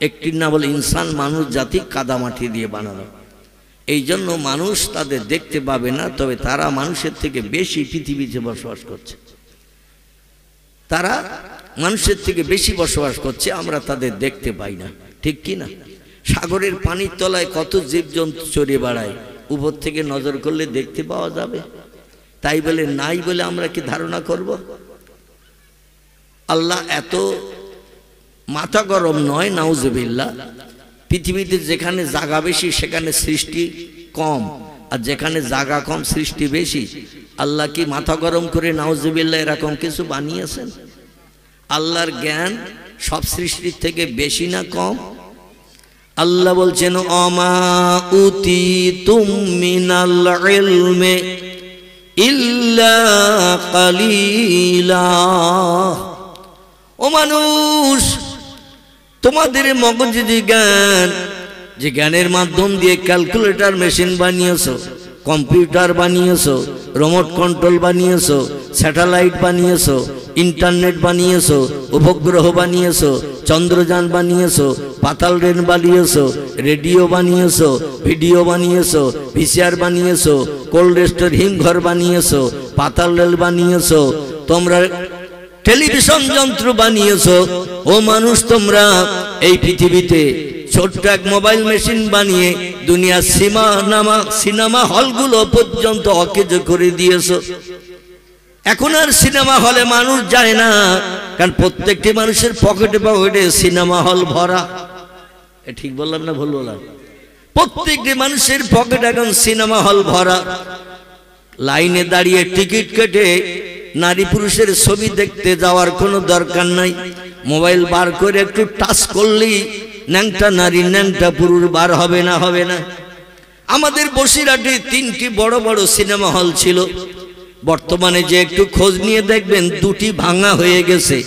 একটির নাম হলো ইনসান, মানুষ জাতি, কাদামাটি দিয়ে বানানো। এই জন্য মানুষ তাদের দেখতে পাবে না, তবে তারা মানুষের থেকে বেশি পৃথিবীতে বসবাস করছে। তারা মানুষের থেকে বেশি বসবাস করছে, আমরা তাদের দেখতে পাই না, ঠিক কি না? সাগরের পানির তলায় কত জীবজন্তু চড়ে বেড়ায়, উপর থেকে নজর করলে দেখতে পাওয়া যাবে। তাই বলে নাই বলে আমরা কি ধারণা করব? আল্লাহ এত মাথা গরম নয়, নাউজুবিল্লাহ। পৃথিবীতে যেখানে জায়গা বেশি সেখানে সৃষ্টি কম, আর যেখানে জায়গা কম সৃষ্টি বেশি। আল্লাহ কি মাথা গরম করে নাউজুবিল্লাহ এরকম কিছু বানিয়েছেন? আল্লাহর জ্ঞান সব সৃষ্টির থেকে বেশি না কম? আল্লাহ বলছেন অমা উতিতুম মিনাল ইলমি ইল্লা কালিলা। ও মানুষ, তোমাদের মগজে যে জ্ঞান, যে জ্ঞানের মাধ্যম দিয়ে ক্যালকুলেটর মেশিন বানিয়েছো, কম্পিউটার বানিয়েছো, রিমোট কন্ট্রোল বানিয়েছো, স্যাটেলাইট বানিয়েছো, ইন্টারনেট বানিয়েছো, উপগ্রহ বানিয়েছো, চন্দ্রযান বানিয়েছো, পাতাল রেল বানিয়েছো, রেডিও বানিয়েছো, ভিডিও বানিয়েছো, ভিসিআর বানিয়েছো, কোল্ড স্টোর হিমঘর বানিয়েছো, পাতাল রেল বানিয়েছো, তোমরা টেলিভিশন যন্ত্র বানিয়েছো। ও মানুষ, তোমরা এই পৃথিবীতে ছোট্ট এক মোবাইল মেশিন বানিয়ে দুনিয়ার সিনেমা হলগুলো পর্যন্ত অকেজ করে দিয়েছো। এখন আর সিনেমা হলে মানুষ যায় না, কারণ প্রত্যেকটি মানুষের পকেটে পকেটে সিনেমা হল ভরা। ঠিক বললাম না ভুল বললাম? প্রত্যেকটি মানুষের পকেটে এখন সিনেমা হল ভরা। লাইনে দাঁড়িয়ে টিকিট কেটে নারী পুরুষের ছবি দেখতে যাওয়ার কোনো দরকার নাই। মোবাইল বার করে একটু টাচ করলেই ন্যাংটা নারী ন্যাংটা পুরুষ বার হবে না? হবে না? আমাদের বসিরহাটে 3টি বড় বড় সিনেমা হল ছিল। বর্তমানে যে একটু খোঁজ নিয়ে দেখবেন 2টি ভাঙা হয়ে গেছে,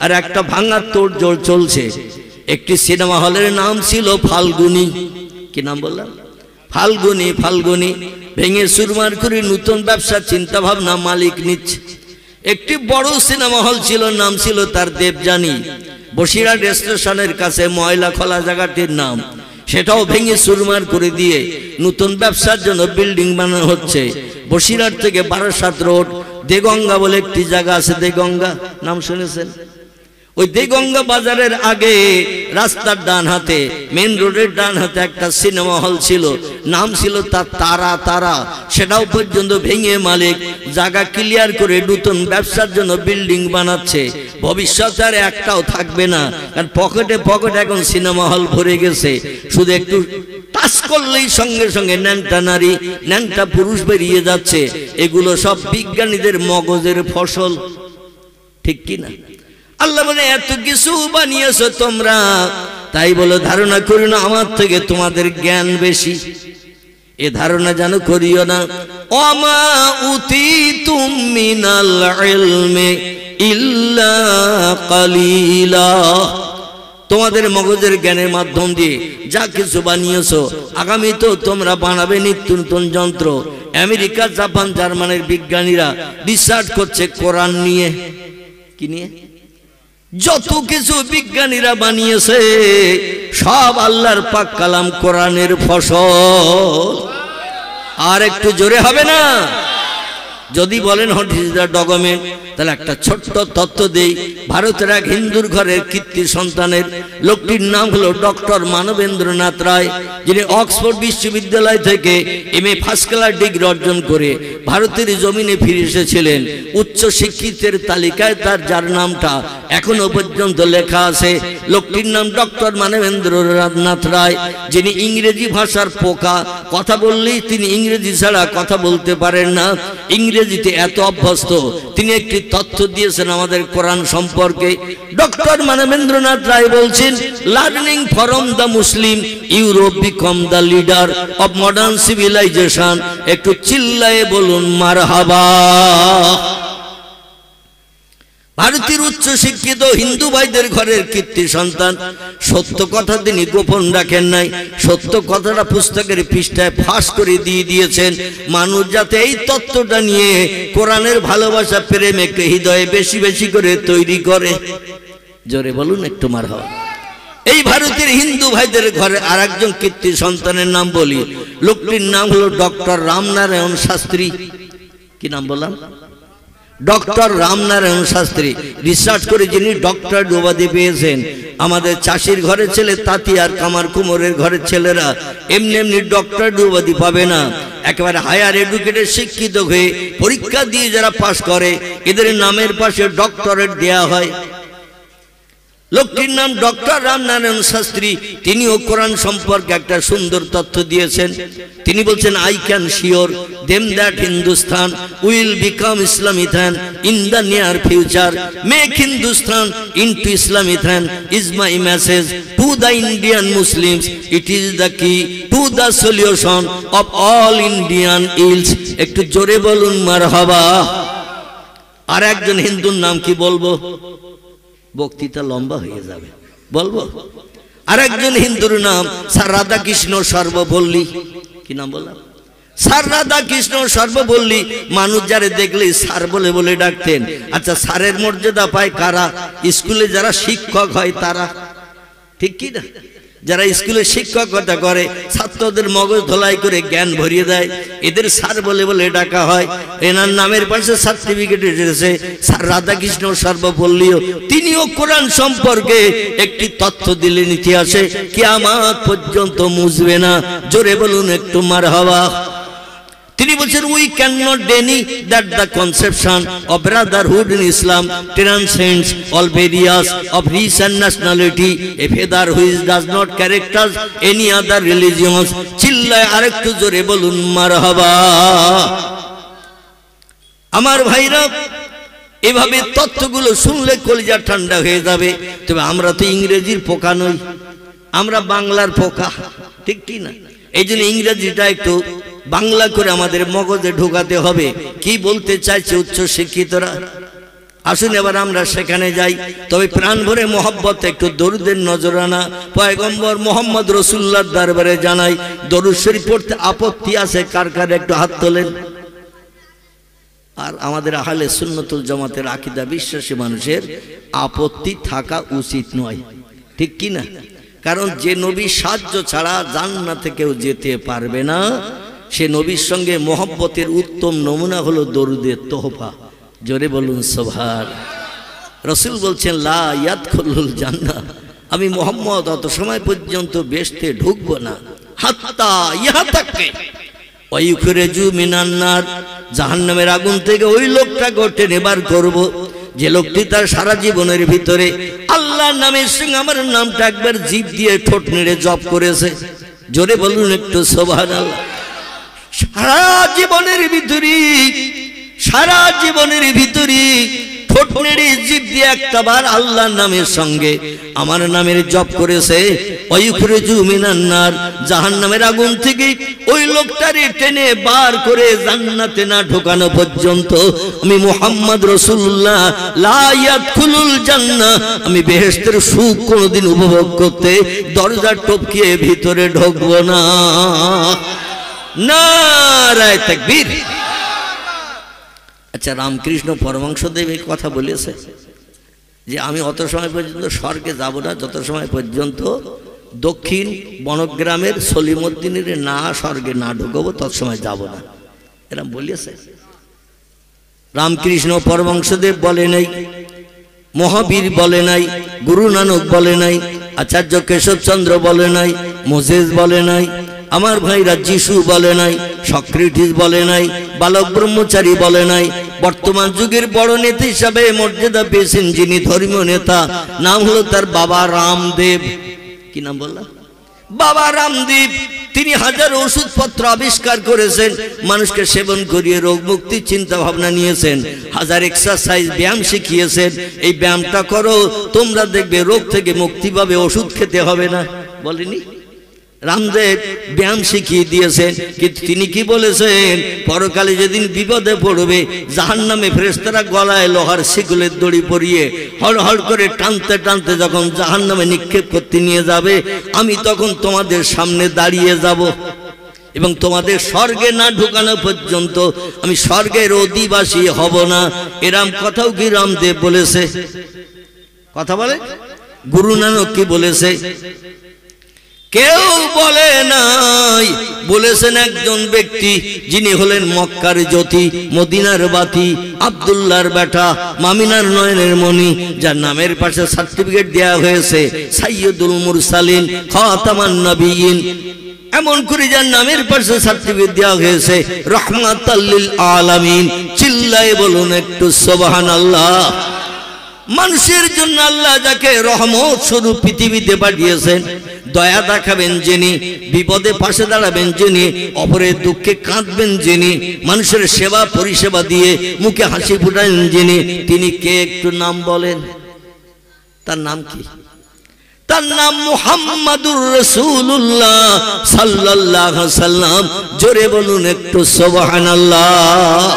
আর একটা ভাঙার তোড়জোড় চলছে। একটি সিনেমা হলের নাম ছিল ফাল্গুনি। কি নাম বললাম? ফাল্গুনি। ফাল্গুনি ভেঙে চুরমার করে নতুন ব্যবসার চিন্তা ভাবনা মালিক নিচ্ছে। একটি বড় সিনেমা হল ছিল, নাম ছিল তার দেবযানী, বসিরহাট স্টেশনের কাছে ময়লা খোলা জায়গাটির নাম। সেটাও ভেঙে চুরমার করে দিয়ে নতুন ব্যবসার জন্য বিল্ডিং বানানো হচ্ছে। বসিরহাট থেকে বারাসাত রোড দেগঙ্গা বলে একটি জায়গা আছে, দেগঙ্গা নাম শুনেছেন? ওই দেগঙ্গা বাজারের আগে রাস্তার ডান হাতে, মেন রোডের ডান হাতে একটা সিনেমা হল ছিল, নাম ছিল তার তারা তারা। সেটাও পর্যন্ত ভেঙে মালিক জায়গা ক্লিয়ার করে নতুন ব্যবসার জন্য বিল্ডিং বানাচ্ছে। ভবিষ্যতে আর একটাও থাকবে না, কারণ পকেটে পকেটে এখন সিনেমা হল ভরে গেছে। শুধু একটু টাচ করলেই সঙ্গে সঙ্গে ন্যাংটা নারী ন্যাংটা পুরুষ বেরিয়ে যাচ্ছে। এগুলো সব বিজ্ঞানীদের মগজের ফসল, ঠিক কি না? আল্লাহ বলে এত কিছু বানিয়েছো তোমরা, তাই বলে ধারণা করি না আমার থেকে তোমাদের জ্ঞান বেশি। এ ধারণা যেন করিও না। ওমা উতিতুম মিনাল ইলমি ইল্লা কালিলা। তোমাদের মগজের জ্ঞানের মাধ্যম দিয়ে যা কিছু বানিয়েছো, আগামী তো তোমরা বানাবে নিত্য নতুন যন্ত্র। আমেরিকা, জাপান, জার্মানির বিজ্ঞানীরা রিসার্চ করছে কোরআন নিয়ে। কি নিয়ে? যত কিছু বিজ্ঞানীরা বানিয়েছে সব আল্লাহর পাক কালাম কোরআনের ফসল। আর একটু জোরে হবে না? যদি বলেন হোয়াট ইজ দ্য ডকুমেন্ট, তাহলে একটা ছোট্ট তথ্য দেই। ভারতের এক হিন্দুর ঘরের কীর্তি সন্তানের লোকটির নাম হলো ডক্টর মানবেন্দ্রনাথ রায়, যিনি অক্সফোর্ড বিশ্ববিদ্যালয় থেকে MA ফার্স্ট ক্লাস ডিগ্রি অর্জন করে ভারতের জমিনে ফিরে এসেছিলেন। উচ্চ শিক্ষিতের তালিকায় তার যার নামটা এখনো পর্যন্ত লেখা আছে, লোকটির নাম ডক্টর মানবেন্দ্রনাথ রায়, যিনি ইংরেজি ভাষার পোকা। কথা বললেই তিনি ইংরেজি ছাড়া কথা বলতে পারেন না, ইংরেজিতে এত অভ্যস্ত। তিনি একটি তথ্য দিয়েছেন আমাদের কোরআন সম্পর্কে। ডক্টর মানবেন্দ্রনাথ রায় বলছেন, learning from the Muslim Europe become the leader of modern civilisation. একটু চিল্লায়ে বলুন মারহাবা। ভারতের উচ্চ শিক্ষিত হিন্দু ভাইদের ঘরের কীর্তি সন্তান। সত্য কথা তিনি গোপন রাখেন নাই, সত্য কথাটা পুস্তকের পৃষ্ঠায় ফাঁস করে দিয়ে দিয়েছেন, মানুষ যাতে এই তত্ত্বটা নিয়ে কোরআনের ভালোবাসা প্রেম একটু হৃদয়ে বেশি বেশি করে তৈরি করে। জোরে বলুন একটু মারহাবা। এই ভারতের হিন্দু ভাইদের ঘরে আর একজন কীর্তি সন্তানের নাম বলি। লোকটির নাম হলো ডক্টর রামনারায়ণ শাস্ত্রী। কি নাম বললাম? ডক্টর রামনারায়ণ শাস্ত্রী রিসার্চ করে যিনি ডক্টর উপাধি পেয়েছেন। আমাদের চাষির ঘরের ছেলে তাঁতি আর কামার কুমোরের ঘরের ছেলেরা এমনি এমনি ডক্টর উপাধি পাবে না। একেবারে হায়ার এডুকেটেড শিক্ষিত হয়ে পরীক্ষা দিয়ে যারা পাশ করে এদের নামের পাশে ডক্টরেট দেয়া হয়। লোকটির নাম ডক্টর রামনারায়ণ শাস্ত্রী। তিনিও কোরআন সম্পর্কে একটা সুন্দর তথ্য দিয়েছেন। তিনি বলছেন, I can sure them that Hindustan will become Islamistan in the near future. Make Hindustan into Islamistan is my message to the Indian Muslims. It is the key to the solution of all Indian ills. একটু জোরে বলুন মারহাবা। আর একজন হিন্দুর নাম কি বলবো? বক্তৃতা লম্বা হয়ে যাবে, বলবো। আর একজন হিন্দুর নাম স্যার রাধাকৃষ্ণ সর্বপল্লী। কি নাম বললাম? স্যার রাধাকৃষ্ণ সর্বপল্লী। মানুষ যারা দেখলে স্যার বলে বলে ডাকতেন। আচ্ছা, স্যারের মর্যাদা পায় কারা? স্কুলে যারা শিক্ষক হয় তারা, ঠিক কি না? যারা স্কুলে শিক্ষকতা করে, ছাত্রদের মগজ ধোলাই করে জ্ঞান ভরিয়ে দেয়, এদের স্যার বলে বলে ডাকা হয়। এনার নামের পাশে সার্টিফিকেট এসেছে স্যার রাধাকৃষ্ণ সর্বপল্লীও। তিনিও কোরআন সম্পর্কে একটি তথ্য দিলেন ইতিহাসে, কিয়ামত পর্যন্ত মুছবে না। জোরে বলুন একটু মারহাবা। তিনি বলছেন, we can not deny that the conception of brotherhood in Islam transcends all various of race and nationality. A feature which does not character any other religions. চিল্লায় আরেকটু জোরে বলুন মারহাবা। আমার ভাইরা, এভাবে তথ্যগুলো শুনলে কলিজা ঠান্ডা হয়ে যাবে। তবে আমরা তো ইংরেজির পোকা নই, আমরা বাংলার পোকা, ঠিক কি না? এই জন্য ইংরেজিটা একটু বাংলা করে আমাদের মগজে ঢোকাতে হবে। কি বলতে চাইছে উচ্চ শিক্ষিতরা? আসুন এবার আমরা সেখানে যাই। তবে প্রাণ ভরে মোহব্বত একটু দরুদের নজরানা পয়গম্বর মোহাম্মদ রসুল্লাহর দরবারে জানাই। দরুদ শরীফ পড়তে আপত্তি আছে কার কার? একটু হাত তোলেন। আর আমাদের আহলে সুন্নতুল জামাতের আকীদা বিশ্বাসী মানুষের আপত্তি থাকা উচিত নয়, ঠিক কি না? কারণ যে নবী সাহায্য ছাড়া জান্নাতে কেউ যেতে পারবে না, সে নবীর সঙ্গে মোহব্বতের উত্তম নমুনা হলো দরুদের তোহফা। জোরে বলুন সুবহান। রাসূল বলছেন, লা ইয়াদখুলুল জান্নাহ, আমি মোহাম্মদ অত সময় পর্যন্ত বেহেশতে ঢুকবো না, হাত্তা ইহা তাকে ওয়ায়ুখরিজু মিনান নার, জাহান্নামের আগুন থেকে ওই লোকটাকে টেনে বার করব যে লোকটি তার সারা জীবনের ভিতরে আল্লাহর নামের সঙ্গে আমার নামটা একবার জিভ দিয়ে ঠোঁট নেড়ে জপ করেছে। জোরে বলুন একটু সুবহানাল্লাহ। সারা জীবনের ভিতরে ঠোঁট নেড়ে জিভ দিয়ে একটা বার আল্লাহর নামের সঙ্গে আমার নামের জপ করেছে। ওয়ায়ুখরিজু মিনান নার, জাহান্নামের আগুন থেকে ওই লোকটারে টেনে বার করে জান্নাতে না ঢোকানো পর্যন্ত আমি মুহাম্মদ রাসূলুল্লাহ লা ইয়াদখুলুল জান্নাহ, আমি বেহেশতের সুখ কোনোদিন উপভোগ করতে দরজা টপকিয়ে ভিতরে ঢুকবো না। নারায়ে তাকবীর। আচ্ছা, রামকৃষ্ণ পরমহংসদেব এই কথা বলেছে যে আমি অত সময় পর্যন্ত স্বর্গে যাব না যত সময় পর্যন্ত দক্ষিণ বনগ্রামের সলিমউদ্দিনের না স্বর্গে না ঢুকবো তত সময় যাব না। এরকম বলেছে রামকৃষ্ণ পরমহংসদেব। বলে নাই, মহাবীর বলে নাই, গুরু নানক বলে নাই, আচার্য কেশবচন্দ্র বলে নাই, মোজেস বলে নাই, আমার ভাইরা যিশু বলে নাই, সক্রেটিস বলে নাই, বালক ব্রহ্মচারী বলে নাই। বর্তমান যুগের বড় নেতা হিসাবে মর্যাদা পেয়েছেন যিনি ধর্মীয় নেতা, নাম হলো তার বাবা রামদেব। কি নাম বললাম? বাবা রামদেব। তিনি হাজারো ওষুধপত্র আবিষ্কার করেছেন, মানুষকে সেবন করিয়ে রোগ মুক্তির চিন্তা ভাবনা নিয়েছেন, হাজার এক্সারসাইজ ব্যায়াম শিখিয়েছেন। এই ব্যায়ামটা করো, তোমরা দেখবে রোগ থেকে মুক্তি পাবে, ওষুধ খেতে হবে না। বলেনি? রামদেব ব্যায়াম শিখিয়ে দিয়েছেন। কিন্তু তিনি কি বলেছেন? পরকালে যেদিন বিপদে পড়বে, জাহান্নামে ফেরেশতারা গলায় লোহার শিকলের দড়ি পরিয়ে হড় হড় করে টানতে টানতে যখন জাহান্নামে নিক্ষেপ করতে নিয়ে যাবে, আমি তখন তোমাদের সামনে দাঁড়িয়ে যাব এবং তোমাদের স্বর্গে না ঢুকানো পর্যন্ত আমি স্বর্গের অধিবাসী হব না। এরম কথাও কি রামদেব বলেছে? কথা বলে। গুরু নানক কি বলেছে? কেউ বলে নাই বলেছেন একজন ব্যক্তি যিনি হলেন মক্কার জ্যোতি, মদিনার বাতি, আব্দুল্লাহর বেটা, মামিনার নয়নের মণি, যার নামের পাশে সার্টিফিকেট দেওয়া হয়েছে সাইয়্যিদুল মুরসালিন খাতামান নবিয়্যিন, এমন করে যার নামের পাশে সার্টিফিকেট দেওয়া হয়েছে রাহমাতাল লিল আলামিন। চিল্লায়ে বলুন একটু সুবহানাল্লাহ। মানুষের জন্য আল্লাহ যাকে রহমত স্বরূপ পৃথিবীতে পাঠিয়েছেন, দয়া দেখাবেন যিনি, বিপদে পাশে দাঁড়াবেন যিনি, অপরের দুঃখে কাঁদবেন যিনি, মানুষের সেবা পরিষেবা দিয়ে মুখে হাসি ফুটাবেন যিনি, তিনি কে একটু নাম বলেন? তার নাম কি? তার নাম মুহাম্মাদুর রাসূলুল্লাহ সাল্লাল্লাহু আলাইহি সাল্লাম। জোরে বলুন একটু সুবহানাল্লাহ।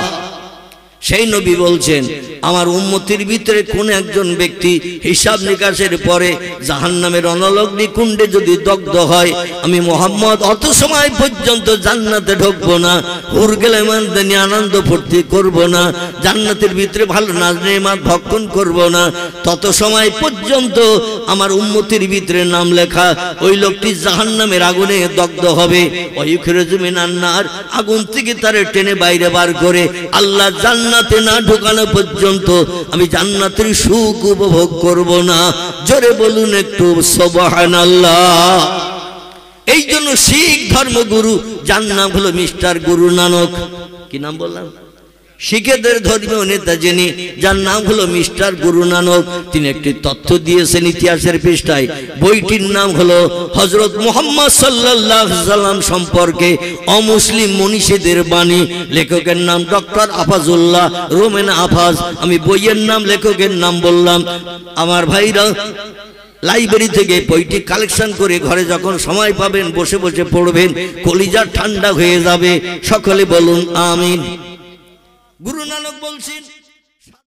সেই নবী বলছেন, আমার উম্মতের ভিতরে কোন একজন ব্যক্তি হিসাব নিকাশের পরে জাহান্নামের অনলগ্নি কুণ্ডে যদি দগ্ধ হয়, আমি মুহাম্মদ অত সময় পর্যন্ত জান্নাতে ঢুকবো না, হুর গেলে মানদানি আনন্দ ফুর্তি করব না, জান্নাতের ভিতরে ভালো নাজ নেমাত ভক্ষণ করব না, তত সময় পর্যন্ত আমার উম্মতের ভিতরে নাম লেখা ওই লোকটি জাহান্নামের আগুনে দগ্ধ হবে। ওয়ায়ুখরিজু মিনান নার, আগুন থেকে তারে টেনে বাইরে বার করে আল্লাহ জান্নাতে না ঢোকানো পর্যন্ত আমি জান্নাতের সুখ উপভোগ করব না। জোরে বলুন একটু সুবহানাল্লাহ। এই জন্য শিখ ধর্মগুরু, যার নাম হলো মিস্টার গুরু নানক, কি নাম বললাম? শিখেদের ধর্মীয় নেতা যিনি, যার নাম হলো মিস্টার গুরু নানক, তিনি একটি তথ্য দিয়েছেন ইতিহাসের পৃষ্ঠায়। বইটির নাম হলো হযরত মুহাম্মদ সাল্লাল্লাহু আলাইহি সাল্লাম সম্পর্কে অমুসলিম মনীষীদের বাণী। লেখকের নাম ডক্টর আফাজুল্লাহ রোমেন আফাজ। আমি বইয়ের নাম, লেখকের নাম বললাম। আমার ভাইরা লাইব্রেরি থেকে বইটি কালেকশন করে ঘরে যখন সময় পাবেন বসে বসে পড়বেন, কলিজা ঠান্ডা হয়ে যাবে। সকলে বলুন আমিন। গুরু নানক বলছেন,